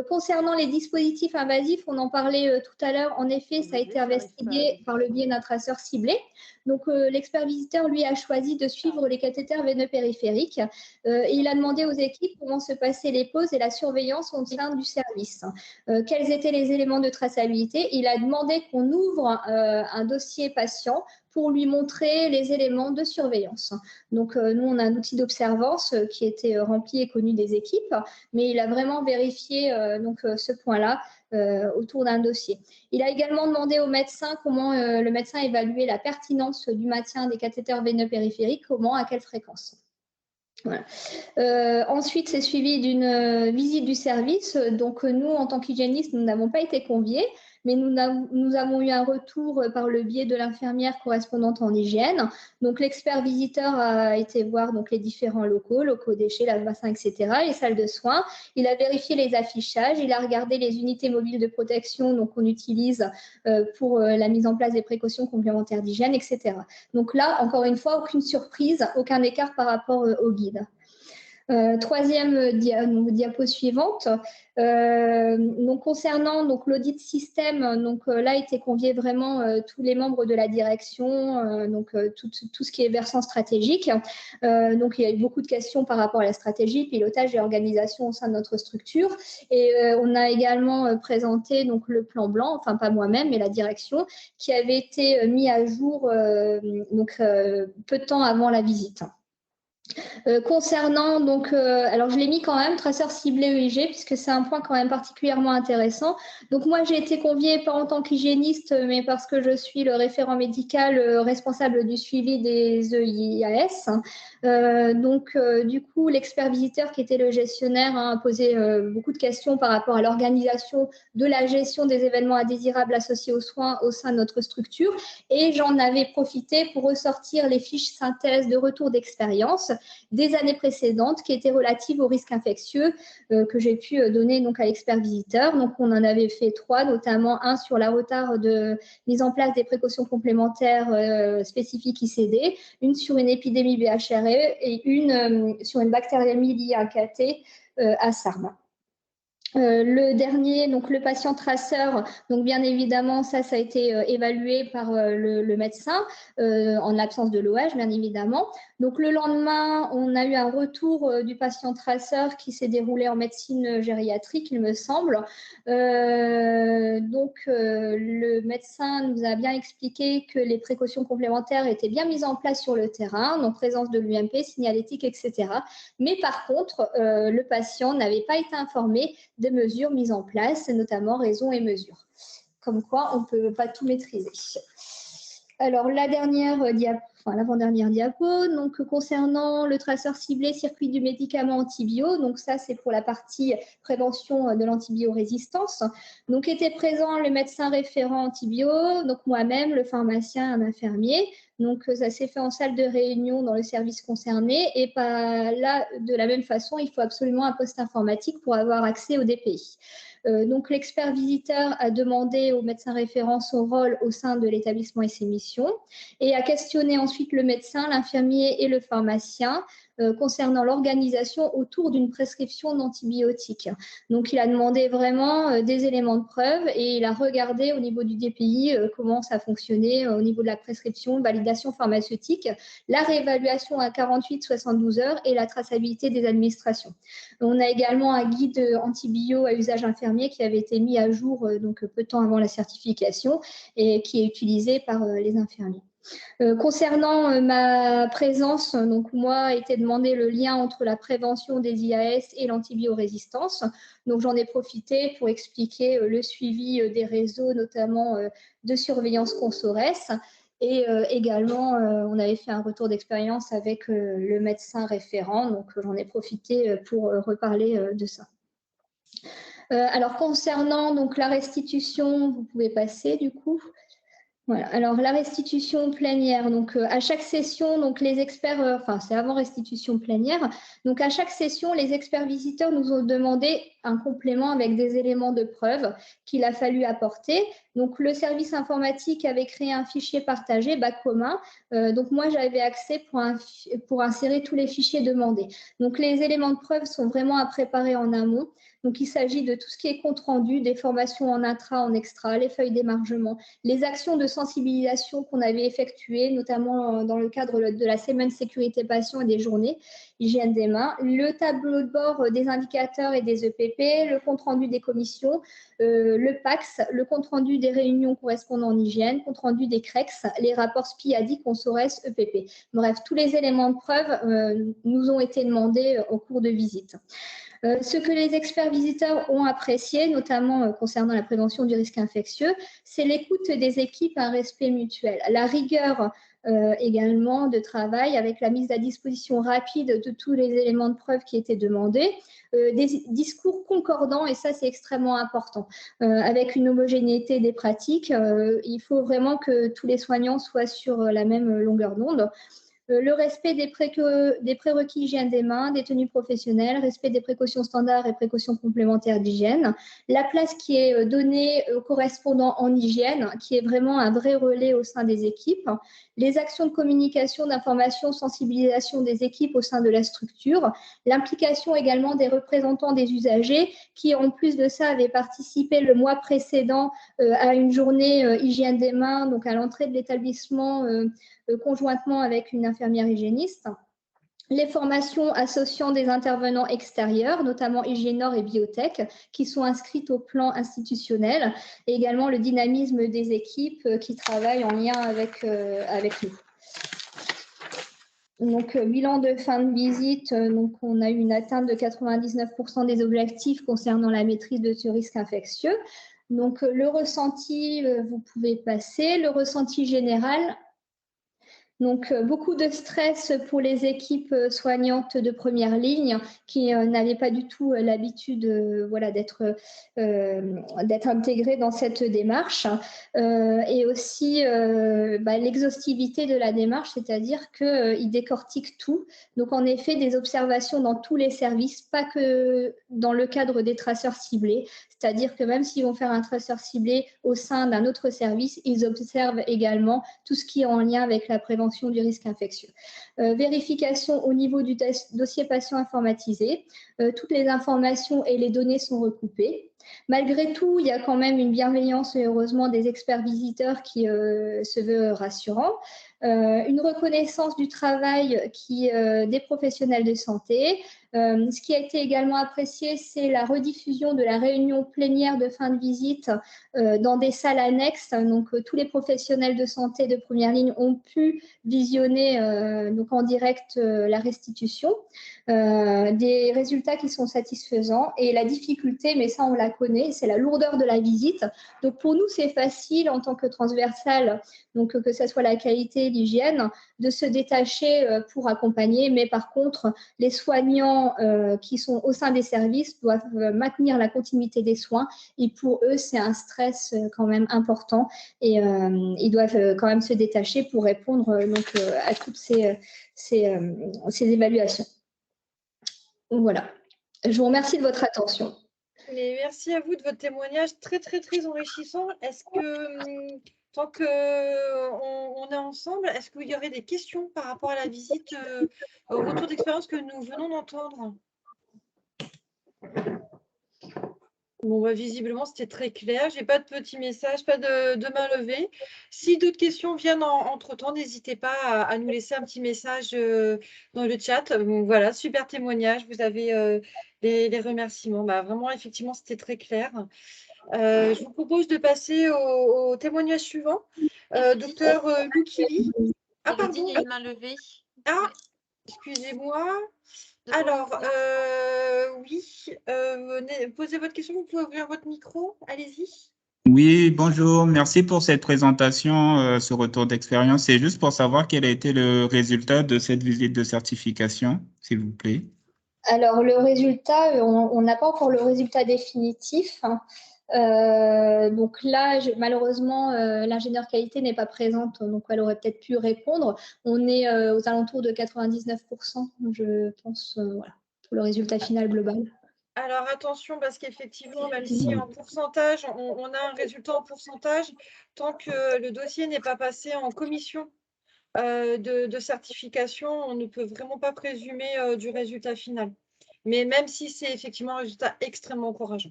Concernant les dispositifs invasifs, on en parlait tout à l'heure. En effet, ça a été investigué par le biais d'un traceur ciblé. Donc, l'expert visiteur, lui, a choisi de suivre les cathéters veineux périphériques. Et il a demandé aux équipes comment se passaient les pauses et la surveillance au sein du service. Quels étaient les éléments de traçabilité? Il a demandé qu'on ouvre un dossier patient pour lui montrer les éléments de surveillance. Donc, nous, on a un outil d'observance qui était rempli et connu des équipes, mais il a vraiment vérifié ce point-là autour d'un dossier. Il a également demandé au médecin comment le médecin évaluait la pertinence du maintien des cathéters veineux périphériques, comment, à quelle fréquence. Voilà. Ensuite, c'est suivi d'une visite du service. Donc, nous, en tant qu'hygiénistes, nous n'avons pas été conviés, mais nous avons eu un retour par le biais de l'infirmière correspondante en hygiène. Donc, l'expert visiteur a été voir les différents locaux déchets, lave-bassin, etc., les salles de soins. Il a vérifié les affichages, il a regardé les unités mobiles de protection qu'on utilise pour la mise en place des précautions complémentaires d'hygiène, etc. Donc là, encore une fois, aucune surprise, aucun écart par rapport au guide. Troisième diapo suivante. Concernant l'audit système, là étaient conviés vraiment tous les membres de la direction, tout ce qui est versant stratégique. Il y a eu beaucoup de questions par rapport à la stratégie, pilotage et organisation au sein de notre structure. Et on a également présenté le plan blanc, enfin pas moi-même, mais la direction, qui avait été mis à jour peu de temps avant la visite. Concernant, donc, alors je l'ai mis quand même, traceur ciblé EIG, puisque c'est un point quand même particulièrement intéressant. Donc moi, j'ai été conviée pas en tant qu'hygiéniste, mais parce que je suis le référent médical responsable du suivi des EIAS. Du coup, l'expert visiteur qui était le gestionnaire a posé beaucoup de questions par rapport à l'organisation de la gestion des événements indésirables associés aux soins au sein de notre structure. Et j'en avais profité pour ressortir les fiches synthèse de retour d'expérience des années précédentes qui étaient relatives aux risques infectieux que j'ai pu donner donc à l'expert visiteur. Donc, on en avait fait 3, notamment un sur la retard de mise en place des précautions complémentaires spécifiques ICD, une sur une épidémie BHRE et une sur une bactériémie liée à un KT à Sarma. Le dernier, donc le patient traceur, donc bien évidemment, ça a été évalué par le médecin en l'absence de l'OH, bien évidemment. Donc le lendemain, on a eu un retour du patient traceur qui s'est déroulé en médecine gériatrique, il me semble. Le médecin nous a bien expliqué que les précautions complémentaires étaient bien mises en place sur le terrain, en présence de l'UMP, signalétique, etc. Mais par contre, le patient n'avait pas été informé des mesures mises en place, notamment raison et mesure. Comme quoi, on ne peut pas tout maîtriser. Alors, l'avant-dernière diapo, donc concernant le traceur ciblé circuit du médicament antibio, donc ça c'est pour la partie prévention de l'antibiorésistance. Donc étaient présents le médecin référent antibio, donc moi-même, le pharmacien, un infirmier. Donc ça s'est fait en salle de réunion dans le service concerné et là, de la même façon, il faut absolument un poste informatique pour avoir accès au DPI. Donc l'expert visiteur a demandé au médecin référent son rôle au sein de l'établissement et ses missions et a questionné ensuite le médecin, l'infirmier et le pharmacien concernant l'organisation autour d'une prescription d'antibiotiques. Donc il a demandé vraiment des éléments de preuve et il a regardé au niveau du DPI comment ça fonctionnait au niveau de la prescription, validation pharmaceutique, la réévaluation à 48-72 heures et la traçabilité des administrations. On a également un guide antibio à usage infirmier qui avait été mis à jour donc peu de temps avant la certification et qui est utilisé par les infirmiers. Concernant ma présence, donc moi, a été demandé le lien entre la prévention des IAS et l'antibiorésistance. Donc j'en ai profité pour expliquer le suivi des réseaux, notamment de surveillance Consores. Et également, on avait fait un retour d'expérience avec le médecin référent, donc j'en ai profité pour reparler de ça. Alors concernant donc la restitution, vous pouvez passer du coup. Voilà. Alors la restitution plénière, donc à chaque session, donc les experts, c'est avant restitution plénière, donc à chaque session, les experts visiteurs nous ont demandé un complément avec des éléments de preuve qu'il a fallu apporter. Donc le service informatique avait créé un fichier partagé, bac commun. Donc moi j'avais accès pour insérer tous les fichiers demandés. Donc les éléments de preuve sont vraiment à préparer en amont. Donc il s'agit de tout ce qui est compte rendu, des formations en intra, en extra, les feuilles d'émargement, les actions de sensibilisation qu'on avait effectuées, notamment dans le cadre de la semaine sécurité patient et des journées hygiène des mains, le tableau de bord des indicateurs et des EPP, le compte-rendu des commissions, le PAX, le compte-rendu des réunions correspondant en hygiène, compte-rendu des CREX, les rapports SPIADI, Consores, EPP. Bref, tous les éléments de preuve nous ont été demandés au cours de visite. Ce que les experts visiteurs ont apprécié, notamment concernant la prévention du risque infectieux, c'est l'écoute des équipes, un respect mutuel, la rigueur également de travail avec la mise à disposition rapide de tous les éléments de preuve qui étaient demandés, des discours concordants, et ça c'est extrêmement important. Avec une homogénéité des pratiques, il faut vraiment que tous les soignants soient sur la même longueur d'onde. Le respect des prérequis hygiène des mains, des tenues professionnelles, respect des précautions standards et précautions complémentaires d'hygiène, la place qui est donnée aux correspondants en hygiène, qui est vraiment un vrai relais au sein des équipes, les actions de communication, d'information, sensibilisation des équipes au sein de la structure, l'implication également des représentants des usagers qui, en plus de ça, avaient participé le mois précédent à une journée hygiène des mains, donc à l'entrée de l'établissement conjointement avec une infirmière hygiéniste, les formations associant des intervenants extérieurs, notamment Hygiénor et Biotech, qui sont inscrites au plan institutionnel, et également le dynamisme des équipes qui travaillent en lien avec nous. Donc, bilan de fin de visite, donc on a eu une atteinte de 99% des objectifs concernant la maîtrise de ce risque infectieux. Donc, le ressenti, vous pouvez passer. Le ressenti général, donc beaucoup de stress pour les équipes soignantes de première ligne qui n'avaient pas du tout l'habitude voilà, d'être intégrées dans cette démarche. Et aussi l'exhaustivité de la démarche, c'est-à-dire qu'ils décortiquent tout. Donc en effet, des observations dans tous les services, pas que dans le cadre des traceurs ciblés. C'est-à-dire que même s'ils vont faire un traceur ciblé au sein d'un autre service, ils observent également tout ce qui est en lien avec la prévention du risque infectieux. Vérification au niveau du dossier patient informatisé. Toutes les informations et les données sont recoupées. Malgré tout, il y a quand même une bienveillance et heureusement des experts visiteurs qui se veut rassurant. Une reconnaissance du travail des professionnels de santé. Ce qui a été également apprécié, c'est la rediffusion de la réunion plénière de fin de visite dans des salles annexes. Donc, tous les professionnels de santé de première ligne ont pu visionner donc en direct la restitution. Des résultats qui sont satisfaisants. Et la difficulté, mais ça on la connaît, c'est la lourdeur de la visite. Donc, pour nous, c'est facile en tant que transversal, donc que ce soit la qualité, l'hygiène, de se détacher pour accompagner. Mais par contre, les soignants qui sont au sein des services doivent maintenir la continuité des soins. Et pour eux, c'est un stress quand même important. Et ils doivent quand même se détacher pour répondre à toutes ces évaluations. Voilà. Je vous remercie de votre attention. Mais merci à vous de votre témoignage très, très, très enrichissant. Est-ce que, tant qu'on est ensemble, est-ce qu'il y aurait des questions par rapport à la visite, au retour d'expérience que nous venons d'entendre? Bon, visiblement, c'était très clair. Je n'ai pas de petits messages, pas de main levée. Si d'autres questions viennent entre-temps, n'hésitez pas à nous laisser un petit message dans le chat. Bon, voilà, super témoignage. Vous avez les remerciements. Vraiment, effectivement, c'était très clair. Je vous propose de passer au témoignage suivant. Docteur Loukili. Ah, pardon. Il y a une main levée. Ah, excusez-moi. Alors, oui, posez votre question, vous pouvez ouvrir votre micro, allez-y. Oui, bonjour, merci pour cette présentation, ce retour d'expérience. C'est juste pour savoir quel a été le résultat de cette visite de certification, s'il vous plaît. Alors, le résultat, on n'a pas encore le résultat définitif. Donc là, malheureusement, l'ingénieur qualité n'est pas présente, donc elle aurait peut-être pu répondre. On est aux alentours de 99%, je pense, voilà, pour le résultat final global. Alors attention, parce qu'effectivement, même si en pourcentage, on a un résultat en pourcentage, tant que le dossier n'est pas passé en commission de certification, on ne peut vraiment pas présumer du résultat final. Mais même si c'est effectivement un résultat extrêmement encourageant.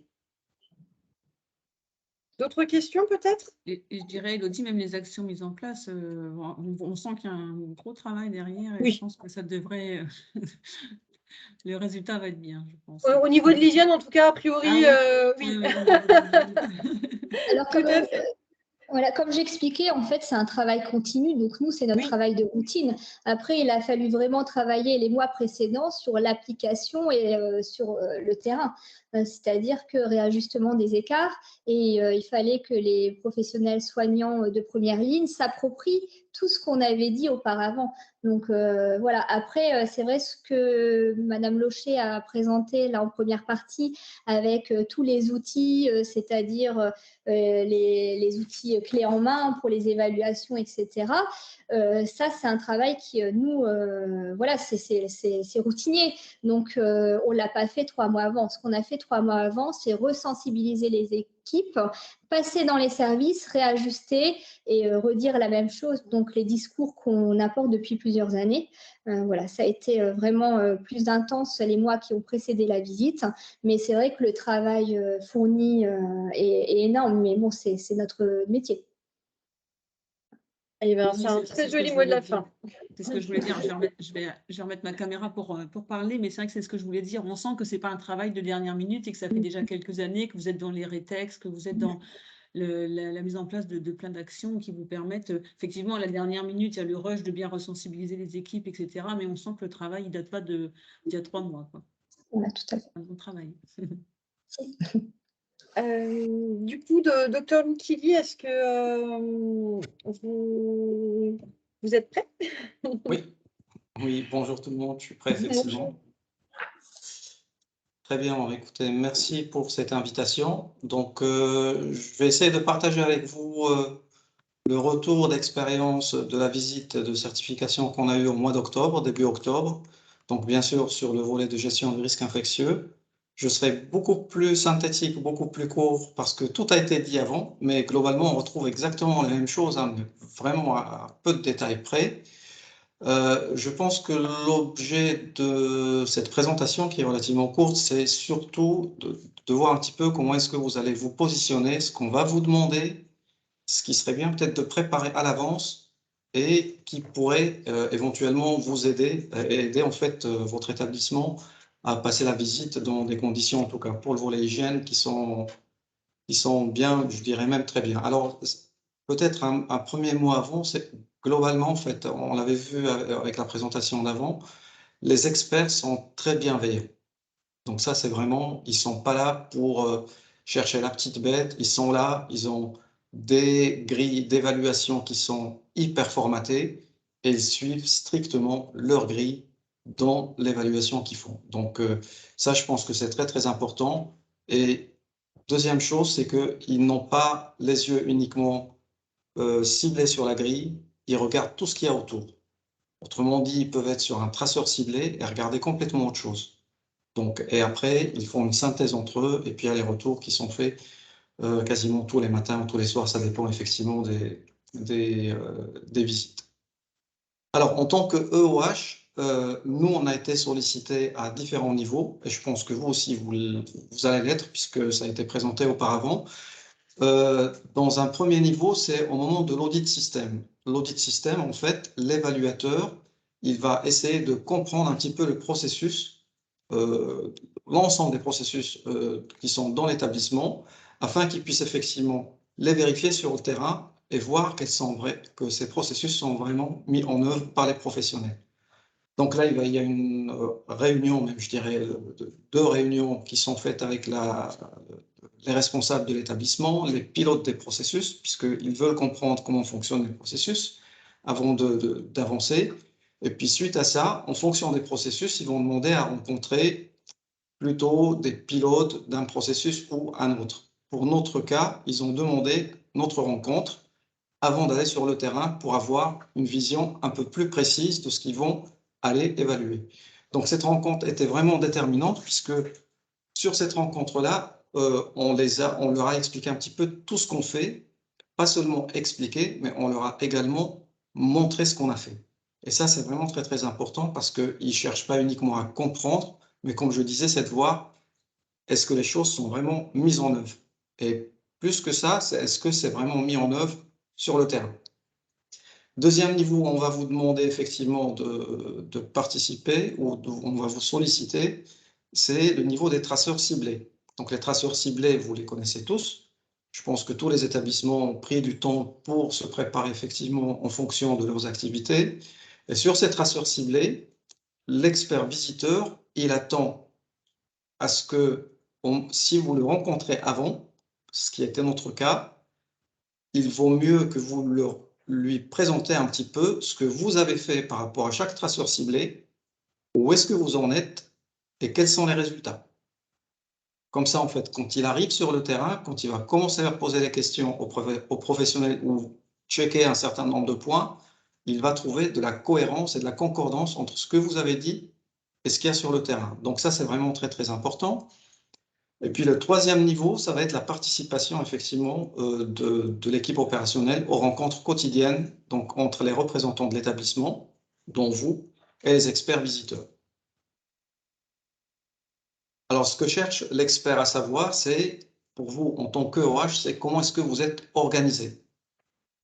D'autres questions peut-être? Et je dirais, Elodie, même les actions mises en place, on sent qu'il y a un gros travail derrière et Oui. je pense que ça devrait... le résultat va être bien, je pense. Au niveau de l'hygiène, en tout cas, a priori, oui. Alors, comme j'expliquais, en fait, c'est un travail continu. Donc, nous, c'est notre travail de routine. Après, il a fallu vraiment travailler les mois précédents sur l'application et sur le terrain. C'est-à-dire que réajustement des écarts et il fallait que les professionnels soignants de première ligne s'approprient tout ce qu'on avait dit auparavant. Donc, voilà. Après, c'est vrai ce que Madame Locher a présenté là en première partie avec tous les outils, c'est-à-dire les outils clés en main pour les évaluations, etc. Ça, c'est un travail qui, nous, voilà, c'est routinier. Donc, on ne l'a pas fait 3 mois avant. Ce qu'on a fait 3 mois avant, c'est resensibiliser les équipes, passer dans les services, réajuster et redire la même chose. Donc, les discours qu'on apporte depuis plusieurs années. Voilà, ça a été vraiment plus intense les mois qui ont précédé la visite. Mais c'est vrai que le travail fourni est énorme. Mais bon, c'est notre métier. Eh bien, c'est un très joli mot de la fin. C'est ce que je voulais dire. Je vais remettre ma caméra pour parler, mais c'est vrai que c'est ce que je voulais dire. On sent que ce n'est pas un travail de dernière minute et que ça fait déjà quelques années que vous êtes dans les rétextes, que vous êtes dans la mise en place de plein d'actions qui vous permettent, effectivement, à la dernière minute, il y a le rush de bien ressensibiliser les équipes, etc. Mais on sent que le travail, il date pas d'il y a 3 mois, quoi. Voilà, tout à fait. Un bon travail. Du coup, docteur Mikili, est-ce que vous êtes prêt? Oui. Oui, bonjour tout le monde, je suis prêt effectivement. Très bien, écoutez, merci pour cette invitation. Donc, je vais essayer de partager avec vous le retour d'expérience de la visite de certification qu'on a eue au mois d'octobre, début octobre. Donc, bien sûr, sur le volet de gestion du risque infectieux. Je serai beaucoup plus synthétique, beaucoup plus court, parce que tout a été dit avant, mais globalement, on retrouve exactement les mêmes choses, hein, mais vraiment à peu de détails près. Je pense que l'objet de cette présentation, qui est relativement courte, c'est surtout de voir un petit peu comment est-ce que vous allez vous positionner, ce qu'on va vous demander, ce qui serait bien peut-être de préparer à l'avance et qui pourrait éventuellement vous aider, aider en fait votre établissement à passer la visite dans des conditions, en tout cas pour le volet hygiène, qui sont bien, je dirais même très bien. Alors, peut-être un premier mot avant, c'est globalement, en fait, on l'avait vu avec la présentation d'avant, les experts sont très bienveillants. Donc ça, c'est vraiment, ils sont pas là pour chercher la petite bête, ils sont là, ils ont des grilles d'évaluation qui sont hyper formatées et ils suivent strictement leur grille dans l'évaluation qu'ils font. Donc ça, je pense que c'est très, très important. Et deuxième chose, c'est qu'ils n'ont pas les yeux uniquement ciblés sur la grille, ils regardent tout ce qu'il y a autour. Autrement dit, ils peuvent être sur un traceur ciblé et regarder complètement autre chose. Donc, et après, ils font une synthèse entre eux et puis il y a les retours qui sont faits quasiment tous les matins ou tous les soirs, ça dépend effectivement des visites. Alors, en tant que EOH, nous, on a été sollicités à différents niveaux, et je pense que vous aussi, vous allez l'être, puisque ça a été présenté auparavant. Dans un premier niveau, c'est au moment de l'audit système. L'audit système, en fait, l'évaluateur, il va essayer de comprendre un petit peu le processus, l'ensemble des processus qui sont dans l'établissement, afin qu'il puisse effectivement les vérifier sur le terrain et voir que ces processus sont vraiment mis en œuvre par les professionnels. Donc là, il y a une réunion, même je dirais 2 réunions qui sont faites avec les responsables de l'établissement, les pilotes des processus, puisqu'ils veulent comprendre comment fonctionnent les processus avant d'avancer. Et puis suite à ça, en fonction des processus, ils vont demander à rencontrer plutôt des pilotes d'un processus ou un autre. Pour notre cas, ils ont demandé notre rencontre avant d'aller sur le terrain pour avoir une vision un peu plus précise de ce qu'ils vont aller évaluer. Donc cette rencontre était vraiment déterminante puisque sur cette rencontre-là, on leur a expliqué un petit peu tout ce qu'on fait, pas seulement expliqué, mais on leur a également montré ce qu'on a fait. Et ça, c'est vraiment très, très important parce qu'ils ne cherchent pas uniquement à comprendre, mais comme je disais, c'est de voir est-ce que les choses sont vraiment mises en œuvre. Et plus que ça, c'est est-ce que c'est vraiment mis en œuvre sur le terrain. Deuxième niveau, on va vous demander effectivement de participer ou on va vous solliciter, c'est le niveau des traceurs ciblés. Donc les traceurs ciblés, vous les connaissez tous. Je pense que tous les établissements ont pris du temps pour se préparer effectivement en fonction de leurs activités. Et sur ces traceurs ciblés, l'expert visiteur, il attend à ce que, si vous le rencontrez avant, ce qui était notre cas, il vaut mieux que vous lui présentez un petit peu ce que vous avez fait par rapport à chaque traceur ciblé, où est-ce que vous en êtes et quels sont les résultats. Comme ça, en fait, quand il arrive sur le terrain, quand il va commencer à poser des questions aux professionnels ou checker un certain nombre de points, il va trouver de la cohérence et de la concordance entre ce que vous avez dit et ce qu'il y a sur le terrain. Donc ça, c'est vraiment très, très important. Et puis le troisième niveau, ça va être la participation effectivement de l'équipe opérationnelle aux rencontres quotidiennes, donc entre les représentants de l'établissement, dont vous, et les experts visiteurs. Alors ce que cherche l'expert à savoir, c'est pour vous en tant qu'EOH, c'est comment est-ce que vous êtes organisé.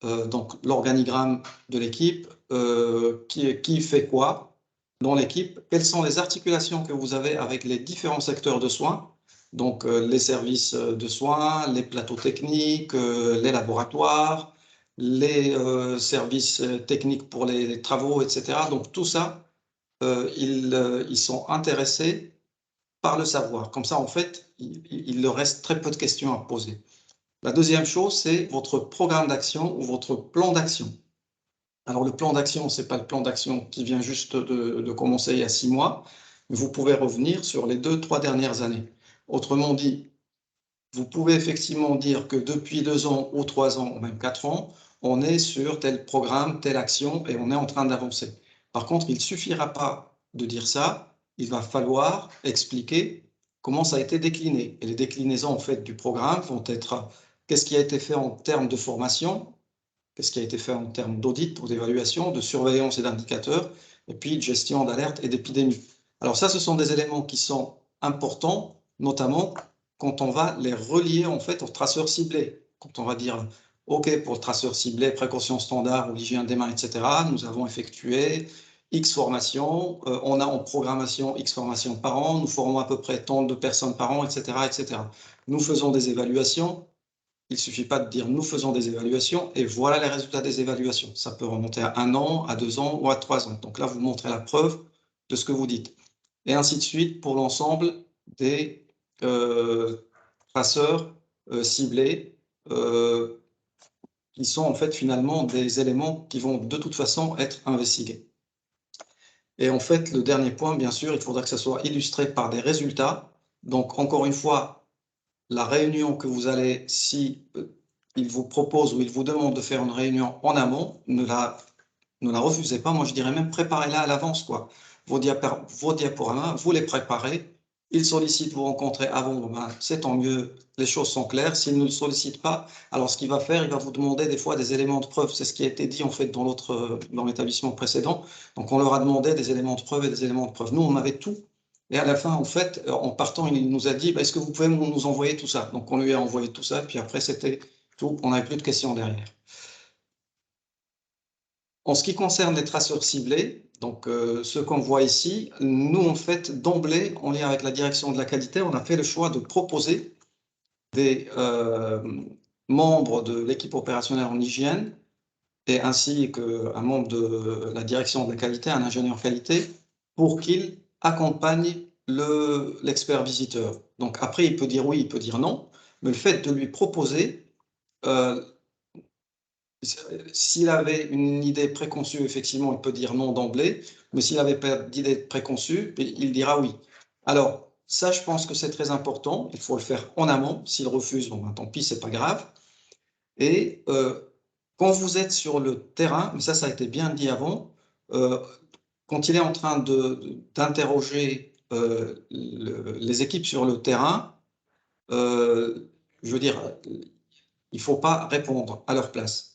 Donc l'organigramme de l'équipe, qui fait quoi dans l'équipe, quelles sont les articulations que vous avez avec les différents secteurs de soins, Donc, les services de soins, les plateaux techniques, les laboratoires, les services techniques pour les travaux, etc. Donc, tout ça, ils sont intéressés par le savoir. Comme ça, en fait, il leur reste très peu de questions à poser. La deuxième chose, c'est votre programme d'action ou votre plan d'action. Alors, le plan d'action, ce n'est pas le plan d'action qui vient juste de commencer il y a 6 mois, mais vous pouvez revenir sur les 2-3 dernières années. Autrement dit, vous pouvez effectivement dire que depuis 2 ans ou 3 ans ou même 4 ans, on est sur tel programme, telle action et on est en train d'avancer. Par contre, il ne suffira pas de dire ça, il va falloir expliquer comment ça a été décliné. Et les déclinaisons en fait, du programme vont être qu'est-ce qui a été fait en termes de formation, qu'est-ce qui a été fait en termes d'audit ou d'évaluation, de surveillance et d'indicateurs, et puis de gestion d'alerte et d'épidémie. Alors ça, ce sont des éléments qui sont importants, notamment quand on va les relier en fait aux traceurs ciblés. Quand on va dire, OK, pour le traceur ciblé, précaution standard ou l'hygiène des mains, etc., nous avons effectué X formations, on a en programmation X formations par an, nous formons à peu près tant de personnes par an, etc., etc. Nous faisons des évaluations. Il ne suffit pas de dire nous faisons des évaluations et voilà les résultats des évaluations. Ça peut remonter à 1 an, à 2 ans ou à 3 ans. Donc là, vous montrez la preuve de ce que vous dites. Et ainsi de suite pour l'ensemble des traceurs ciblés qui sont en fait finalement des éléments qui vont de toute façon être investigués. Et en fait, le dernier point, bien sûr, il faudra que ça soit illustré par des résultats. Donc, encore une fois, la réunion que vous allez, si il vous propose ou il vous demande de faire une réunion en amont, ne la refusez pas. Moi, je dirais même préparez-la à l'avance, quoi. Vos diaporamas, vous les préparez. Ils sollicitent vous rencontrer avant, ben, c'est tant mieux, les choses sont claires. S'ils ne le sollicitent pas, alors ce qu'il va faire, il va vous demander des fois des éléments de preuve. C'est ce qui a été dit en fait dans l'établissement précédent. Donc on leur a demandé des éléments de preuve et des éléments de preuve. Nous, on avait tout. Et à la fin, en fait, en partant, il nous a dit, est-ce que vous pouvez nous envoyer tout ça? Donc on lui a envoyé tout ça, puis après, c'était tout. On n'avait plus de questions derrière. En ce qui concerne les traceurs ciblés, donc ceux qu'on voit ici, nous, en fait, d'emblée, en lien avec la direction de la qualité, on a fait le choix de proposer des membres de l'équipe opérationnelle en hygiène et ainsi qu'un membre de la direction de la qualité, un ingénieur qualité, pour qu'il accompagne l'expert visiteur. Donc après, il peut dire oui, il peut dire non, mais le fait de lui proposer s'il avait une idée préconçue, effectivement, il peut dire non d'emblée, mais s'il n'avait pas d'idée préconçue, il dira oui. Alors, ça, je pense que c'est très important. Il faut le faire en amont. S'il refuse, bon, ben, tant pis, c'est pas grave. Et quand vous êtes sur le terrain, mais ça a été bien dit avant, quand il est en train d'interroger les équipes sur le terrain, je veux dire, il ne faut pas répondre à leur place.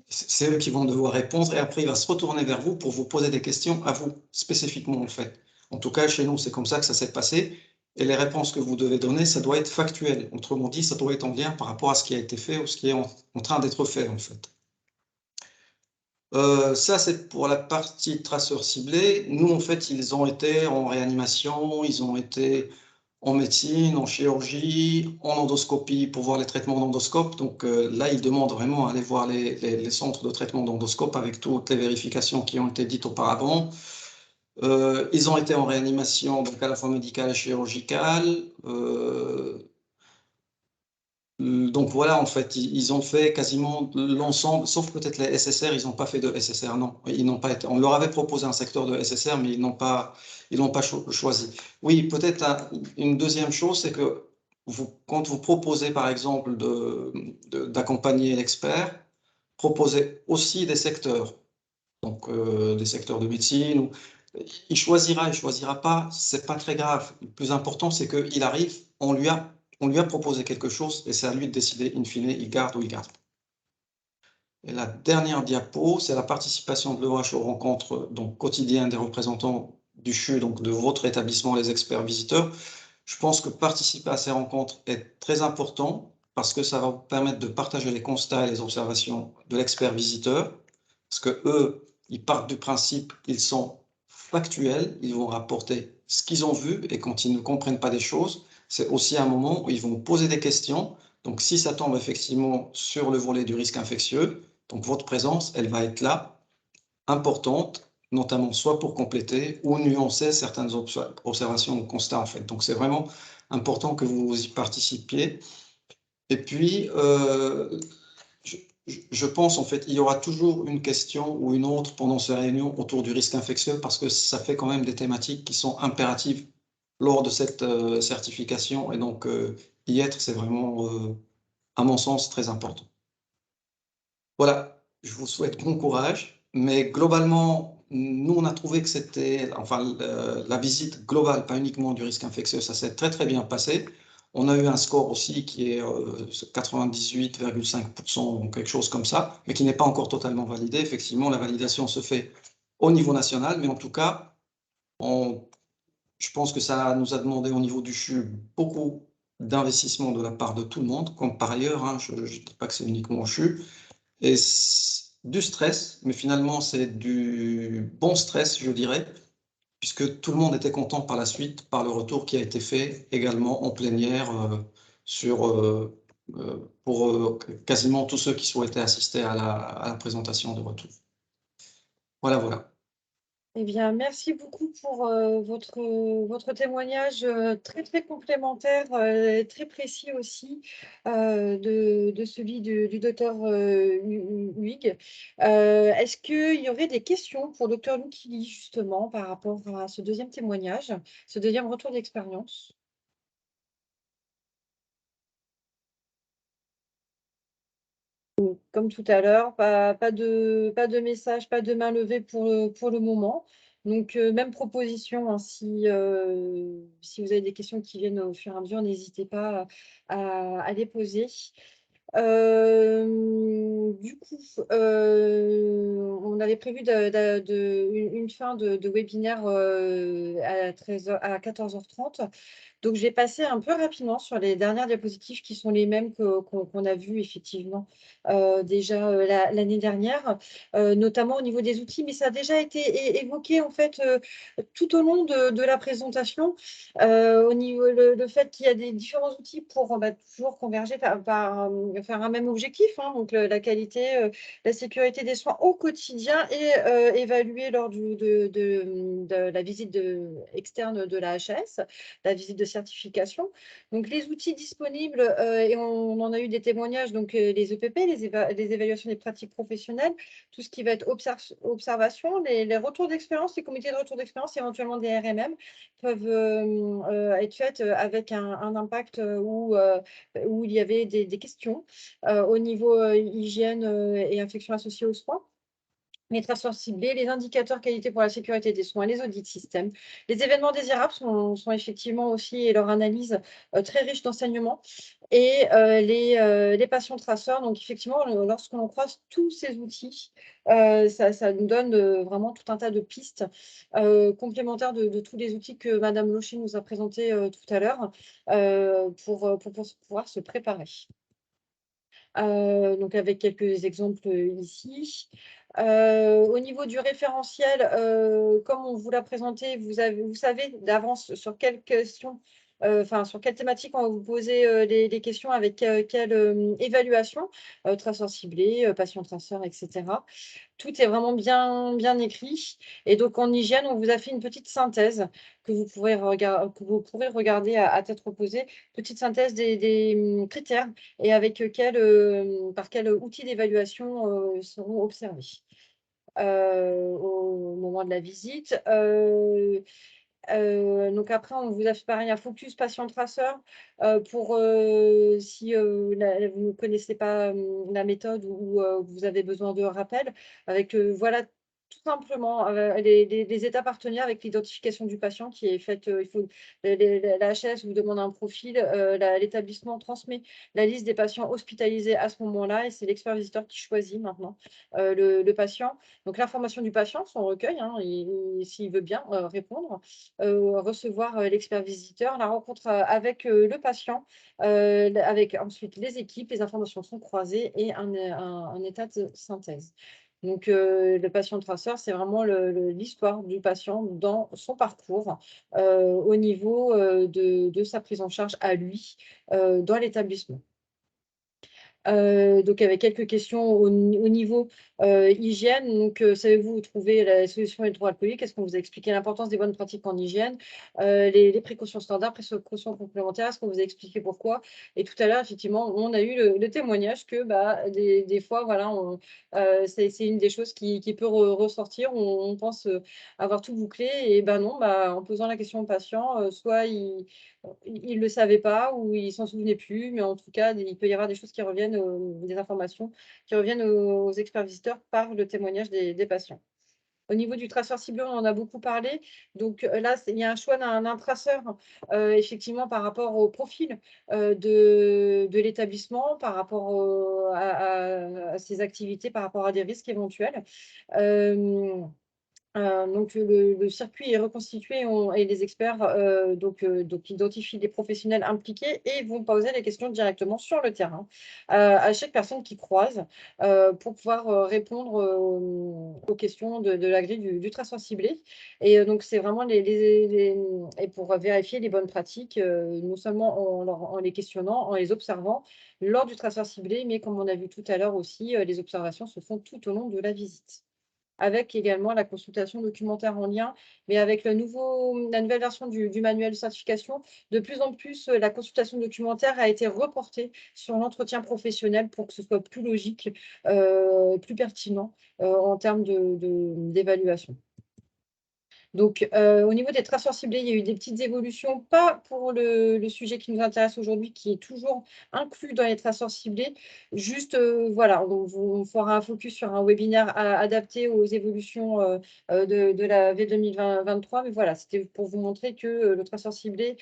C'est eux qui vont devoir répondre et après, il va se retourner vers vous pour vous poser des questions à vous, spécifiquement en fait. En tout cas, chez nous, c'est comme ça que ça s'est passé. Et les réponses que vous devez donner, ça doit être factuel. Autrement dit, ça doit être en lien par rapport à ce qui a été fait ou ce qui est en train d'être fait en fait. Ça, c'est pour la partie traceurs ciblés. Nous, en fait, ils ont été en réanimation, ils ont été en médecine, en chirurgie, en endoscopie pour voir les traitements d'endoscope. Donc là, ils demandent vraiment à aller voir les centres de traitement d'endoscope avec toutes les vérifications qui ont été dites auparavant. Ils ont été en réanimation, donc à la fois médicale et chirurgicale. Donc voilà, en fait, ils ont fait quasiment l'ensemble, sauf peut-être les SSR, ils n'ont pas fait de SSR, non. Ils n'ont pas été, on leur avait proposé un secteur de SSR, mais ils n'ont pas choisi. Oui, peut-être une deuxième chose, c'est que quand vous proposez, par exemple, d'accompagner l'expert, proposez aussi des secteurs, donc des secteurs de médecine. Il choisira pas, c'est pas très grave. Le plus important, c'est qu'il arrive, on lui a proposé quelque chose et c'est à lui de décider, in fine, il garde ou il garde. Et la dernière diapo, c'est la participation de l'EOH aux rencontres quotidiennes des représentants du CHU, donc de votre établissement, les experts visiteurs. Je pense que participer à ces rencontres est très important parce que ça va vous permettre de partager les constats et les observations de l'expert visiteur, parce que eux, ils partent du principe qu'ils sont factuels, ils vont rapporter ce qu'ils ont vu et quand ils ne comprennent pas des choses, c'est aussi un moment où ils vont poser des questions. Donc, si ça tombe effectivement sur le volet du risque infectieux, donc votre présence, elle va être là, importante, notamment soit pour compléter ou nuancer certaines observations ou constats, en fait. Donc, c'est vraiment important que vous y participiez. Et puis, je pense, en fait, il y aura toujours une question ou une autre pendant ces réunions autour du risque infectieux parce que ça fait quand même des thématiques qui sont impératives lors de cette certification. Et donc, y être, c'est vraiment, à mon sens, très important. Voilà, je vous souhaite bon courage. Mais globalement, nous, on a trouvé que c'était, enfin, la visite globale, pas uniquement du risque infectieux, ça s'est très, très bien passé. On a eu un score aussi qui est 98,5%, ou quelque chose comme ça, mais qui n'est pas encore totalement validé. Effectivement, la validation se fait au niveau national, mais en tout cas, je pense que ça nous a demandé au niveau du CHU beaucoup d'investissement de la part de tout le monde, comme par ailleurs, hein, je ne dis pas que c'est uniquement au CHU, et du stress, mais finalement c'est du bon stress, je dirais, puisque tout le monde était content par la suite, par le retour qui a été fait également en plénière pour quasiment tous ceux qui souhaitaient assister à la présentation de retour. Voilà, voilà. Eh bien, merci beaucoup pour votre témoignage très, très complémentaire, très précis aussi de celui du docteur Huyghe. Est-ce qu'il y aurait des questions pour docteur Loukili, justement, par rapport à ce deuxième témoignage, ce deuxième retour d'expérience? Comme tout à l'heure, pas de message, pas de main levée pour le moment. Donc, même proposition, hein, si vous avez des questions qui viennent au fur et à mesure, n'hésitez pas à les poser. Du coup, on avait prévu une fin de webinaire à 14h30. Donc, je vais passer un peu rapidement sur les dernières diapositives qui sont les mêmes qu'on a vues effectivement déjà l'année dernière, notamment au niveau des outils, mais ça a déjà été évoqué en fait tout au long de la présentation, au niveau le fait qu'il y a des différents outils pour toujours converger faire un même objectif, hein, donc la qualité, la sécurité des soins au quotidien et évaluée lors de la visite externe de la HAS, la visite de certification. Donc, les outils disponibles, et on en a eu des témoignages, donc les EPP, les évaluations des pratiques professionnelles, tout ce qui va être observation, les retours d'expérience, les comités de retour d'expérience, éventuellement des RMM, peuvent être faites avec un impact où il y avait des questions au niveau hygiène et infections associées aux soins. Les traceurs ciblés, les indicateurs qualité pour la sécurité des soins, les audits système. Les événements désirables sont effectivement aussi, et leur analyse, très riche d'enseignements. Et les patients traceurs, donc effectivement, lorsqu'on croise tous ces outils, ça nous donne vraiment tout un tas de pistes complémentaires de tous les outils que Madame Locher nous a présentés tout à l'heure pour pouvoir se préparer. Donc avec quelques exemples ici. Au niveau du référentiel, comme on vous l'a présenté, vous savez d'avance sur quelles questions, sur quelle thématique on va vous poser les questions, avec quelle évaluation, traceur ciblé, patient traceur, etc. Tout est vraiment bien écrit. Et donc, en hygiène, on vous a fait une petite synthèse que vous pourrez regarder à tête reposée. Petite synthèse des critères et par quel outil d'évaluation seront observés au moment de la visite. Donc après, on vous a fait pareil un focus patient traceur pour si vous ne connaissez pas la méthode ou vous avez besoin de rappel, avec voilà tout simplement les étapes à retenir avec l'identification du patient qui est faite. La HAS vous demande un profil, l'établissement transmet la liste des patients hospitalisés à ce moment-là et c'est l'expert visiteur qui choisit maintenant le patient. Donc l'information du patient, son recueil, hein, s'il veut bien répondre. Recevoir l'expert visiteur, la rencontre avec le patient, avec ensuite les équipes, les informations sont croisées et un état de synthèse. Donc, le patient traceur, c'est vraiment l'histoire du patient dans son parcours au niveau de sa prise en charge à lui dans l'établissement. Donc avec quelques questions au niveau hygiène. Donc, savez-vous où trouver la solution hydroalcoolique? Est-ce qu'on vous a expliqué l'importance des bonnes pratiques en hygiène? Les précautions standards, précautions complémentaires, est-ce qu'on vous a expliqué pourquoi? Et tout à l'heure, effectivement, on a eu le témoignage que des fois, voilà, c'est une des choses qui peut ressortir. On pense avoir tout bouclé et non, en posant la question au patient, soit il ne le savait pas ou il s'en souvenait plus, mais en tout cas, il peut y avoir des choses qui reviennent, des informations qui reviennent aux experts visiteurs par le témoignage des patients. Au niveau du traceur ciblé, on en a beaucoup parlé. Donc là, il y a un choix d'un traceur, effectivement, par rapport au profil de l'établissement, par rapport à ses activités, par rapport à des risques éventuels. Donc le circuit est reconstitué et les experts donc identifient les professionnels impliqués et vont poser les questions directement sur le terrain à chaque personne qui croise pour pouvoir répondre aux questions de la grille du traceur ciblé. Et donc c'est vraiment et pour vérifier les bonnes pratiques, non seulement en les questionnant, en les observant lors du traceur ciblé, mais comme on a vu tout à l'heure aussi, les observations se font tout au long de la visite, avec également la consultation documentaire en lien, mais avec la nouvelle version du manuel de certification, de plus en plus, la consultation documentaire a été reportée sur l'entretien professionnel pour que ce soit plus logique, plus pertinent en termes d'évaluation. Donc, au niveau des traceurs ciblés, il y a eu des petites évolutions, pas pour le sujet qui nous intéresse aujourd'hui, qui est toujours inclus dans les traceurs ciblés. Juste, voilà, on fera un focus sur un webinaire adapté aux évolutions de la V 2023. Mais voilà, c'était pour vous montrer que le traceur ciblé,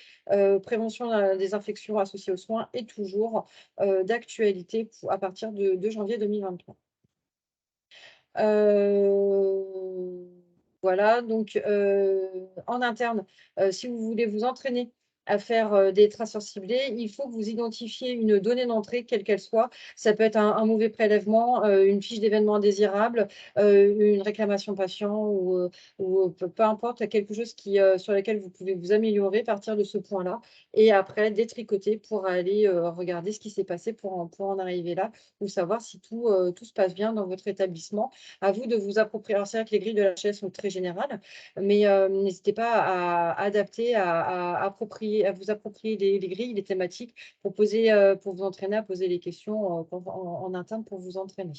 prévention des infections associées aux soins, est toujours d'actualité à partir de janvier 2023. Voilà, donc en interne, si vous voulez vous entraîner à faire des traceurs ciblés, il faut que vous identifiez une donnée d'entrée, quelle qu'elle soit. Ça peut être un mauvais prélèvement, une fiche d'événement indésirable, une réclamation patient ou peu importe, quelque chose sur lequel vous pouvez vous améliorer, partir de ce point-là et après détricoter pour aller regarder ce qui s'est passé pour en arriver là ou savoir si tout se passe bien dans votre établissement. À vous de vous approprier. Alors, c'est vrai que les grilles de la HAS sont très générales, mais n'hésitez pas à adapter, à vous approprier les grilles, les thématiques pour vous entraîner à poser les questions en interne pour vous entraîner.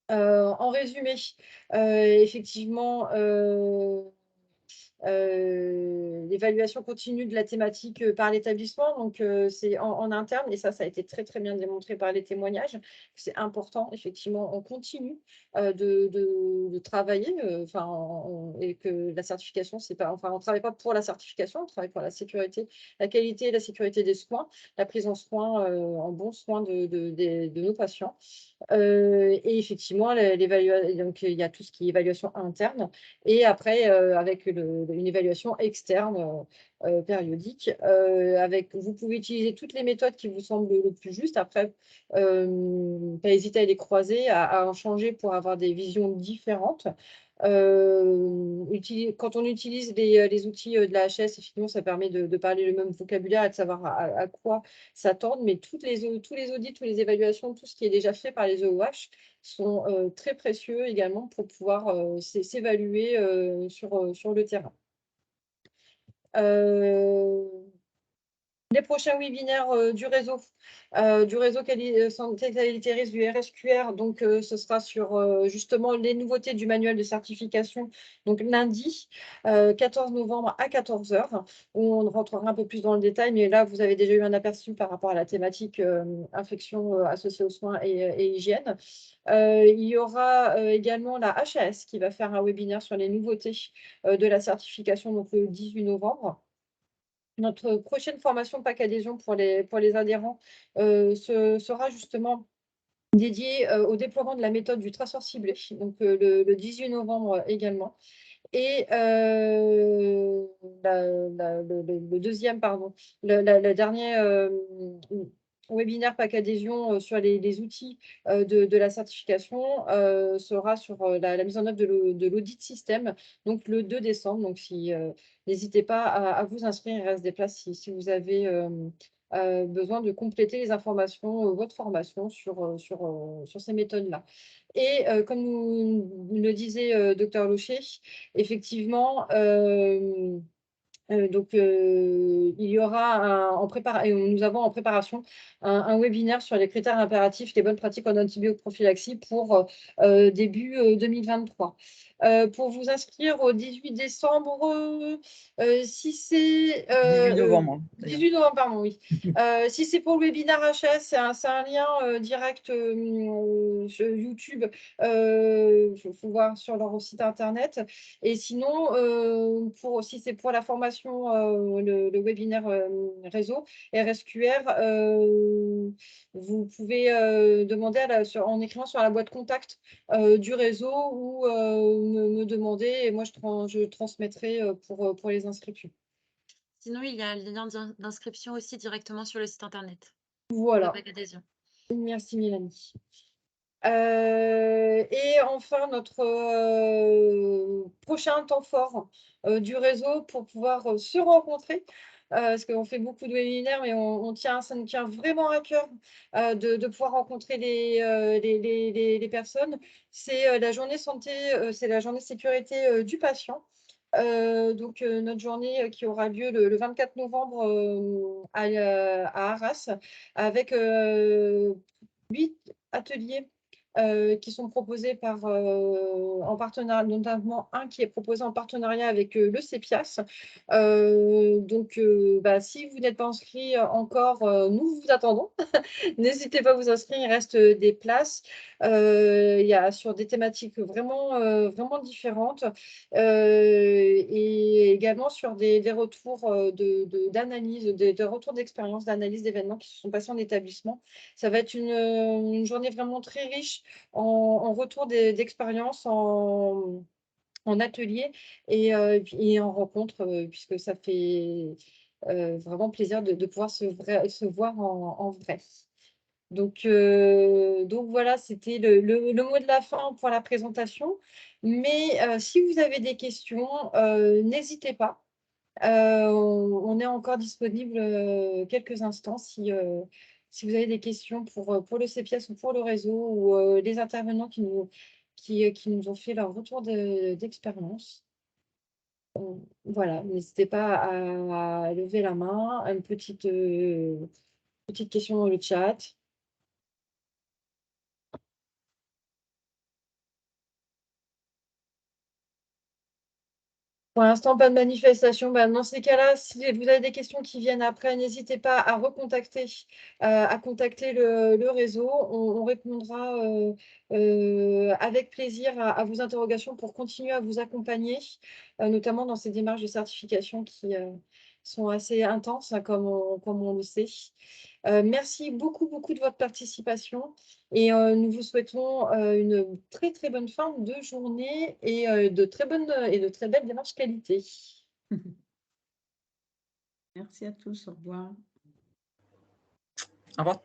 En résumé, effectivement, l'évaluation continue de la thématique par l'établissement. Donc, c'est en interne, et ça a été très, très bien démontré par les témoignages. C'est important, effectivement, on continue de travailler, et que la certification, c'est pas, on ne travaille pas pour la certification, on travaille pour la sécurité, la qualité et la sécurité des soins, la prise en soin, en bon soin de nos patients. Et effectivement, donc il y a tout ce qui est évaluation interne et après avec une évaluation externe périodique. Vous pouvez utiliser toutes les méthodes qui vous semblent le plus juste. Après, pas hésiter à les croiser, à en changer pour avoir des visions différentes. Quand on utilise les outils de la HS, effectivement, ça permet de parler le même vocabulaire et de savoir à quoi s'attendre. Mais tous les audits, toutes les évaluations, tout ce qui est déjà fait par les EOH sont très précieux également pour pouvoir s'évaluer sur le terrain. Les prochains webinaires du réseau santé qualité risque du RSQR, donc ce sera sur justement les nouveautés du manuel de certification, donc lundi 14 novembre à 14 h, où on rentrera un peu plus dans le détail, mais là vous avez déjà eu un aperçu par rapport à la thématique infection associée aux soins et hygiène. Il y aura également la HAS qui va faire un webinaire sur les nouveautés de la certification, donc le 18 novembre. Notre prochaine formation PAC adhésion pour les adhérents sera justement dédiée au déploiement de la méthode du traceur ciblé, donc le 18 novembre également. Et le deuxième, pardon, la dernière webinaire pack adhésion sur les outils de la certification sera sur la mise en œuvre de l'audit système, donc le 2 décembre. Donc, n'hésitez pas à vous inscrire, il reste des places si vous avez besoin de compléter les informations, votre formation sur ces méthodes-là. Et comme nous le disait Dr Loucher, effectivement, il y aura nous avons en préparation un webinaire sur les critères impératifs des bonnes pratiques en antibioprophylaxie pour début 2023. Pour vous inscrire au 18 décembre, si c'est 18 novembre. 18 novembre, pardon, oui. Si c'est pour le webinaire HS, c'est un lien direct sur YouTube. Il faut voir sur leur site internet. Et sinon, si c'est pour la formation, le webinaire réseau RSQR, vous pouvez demander en écrivant sur la boîte contact du réseau ou me demander et moi je transmettrai pour les inscriptions. Sinon, il y a le lien d'inscription aussi directement sur le site internet. Voilà. Pack adhésion. Merci Mélanie. Et enfin, notre prochain temps fort du réseau pour pouvoir se rencontrer, parce qu'on fait beaucoup de webinaires, mais ça nous tient vraiment à cœur de pouvoir rencontrer les personnes. C'est la journée santé, c'est la journée sécurité du patient. Donc, notre journée qui aura lieu le 24 novembre à Arras, avec 8 ateliers qui sont proposés en partenariat, notamment un qui est proposé en partenariat avec le CEPIAS. Donc, si vous n'êtes pas inscrit encore, nous vous attendons. N'hésitez pas à vous inscrire, il reste des places. Il y a sur des thématiques vraiment différentes et également sur des retours d'analyse, des retours d'expérience, d'analyse d'événements qui se sont passés en établissement. Ça va être une journée vraiment très riche en retours d'expérience, en atelier et en rencontre, puisque ça fait vraiment plaisir de pouvoir se voir en vrai. Donc voilà, c'était le mot de la fin pour la présentation. Mais si vous avez des questions, n'hésitez pas. On est encore disponible quelques instants si vous avez des questions pour le CEPIAS ou pour le réseau ou les intervenants qui nous ont fait leur retour d'expérience. Voilà, n'hésitez pas à lever la main, une petite question dans le chat. Pour l'instant, pas de manifestation. Dans ces cas-là, si vous avez des questions qui viennent après, n'hésitez pas à recontacter, à contacter le réseau. On répondra avec plaisir à vos interrogations pour continuer à vous accompagner, notamment dans ces démarches de certification qui sont assez intenses, hein, comme on le sait. Merci beaucoup de votre participation et nous vous souhaitons une très très bonne fin de journée et de très belles démarches qualité. Merci à tous, au revoir. Au revoir.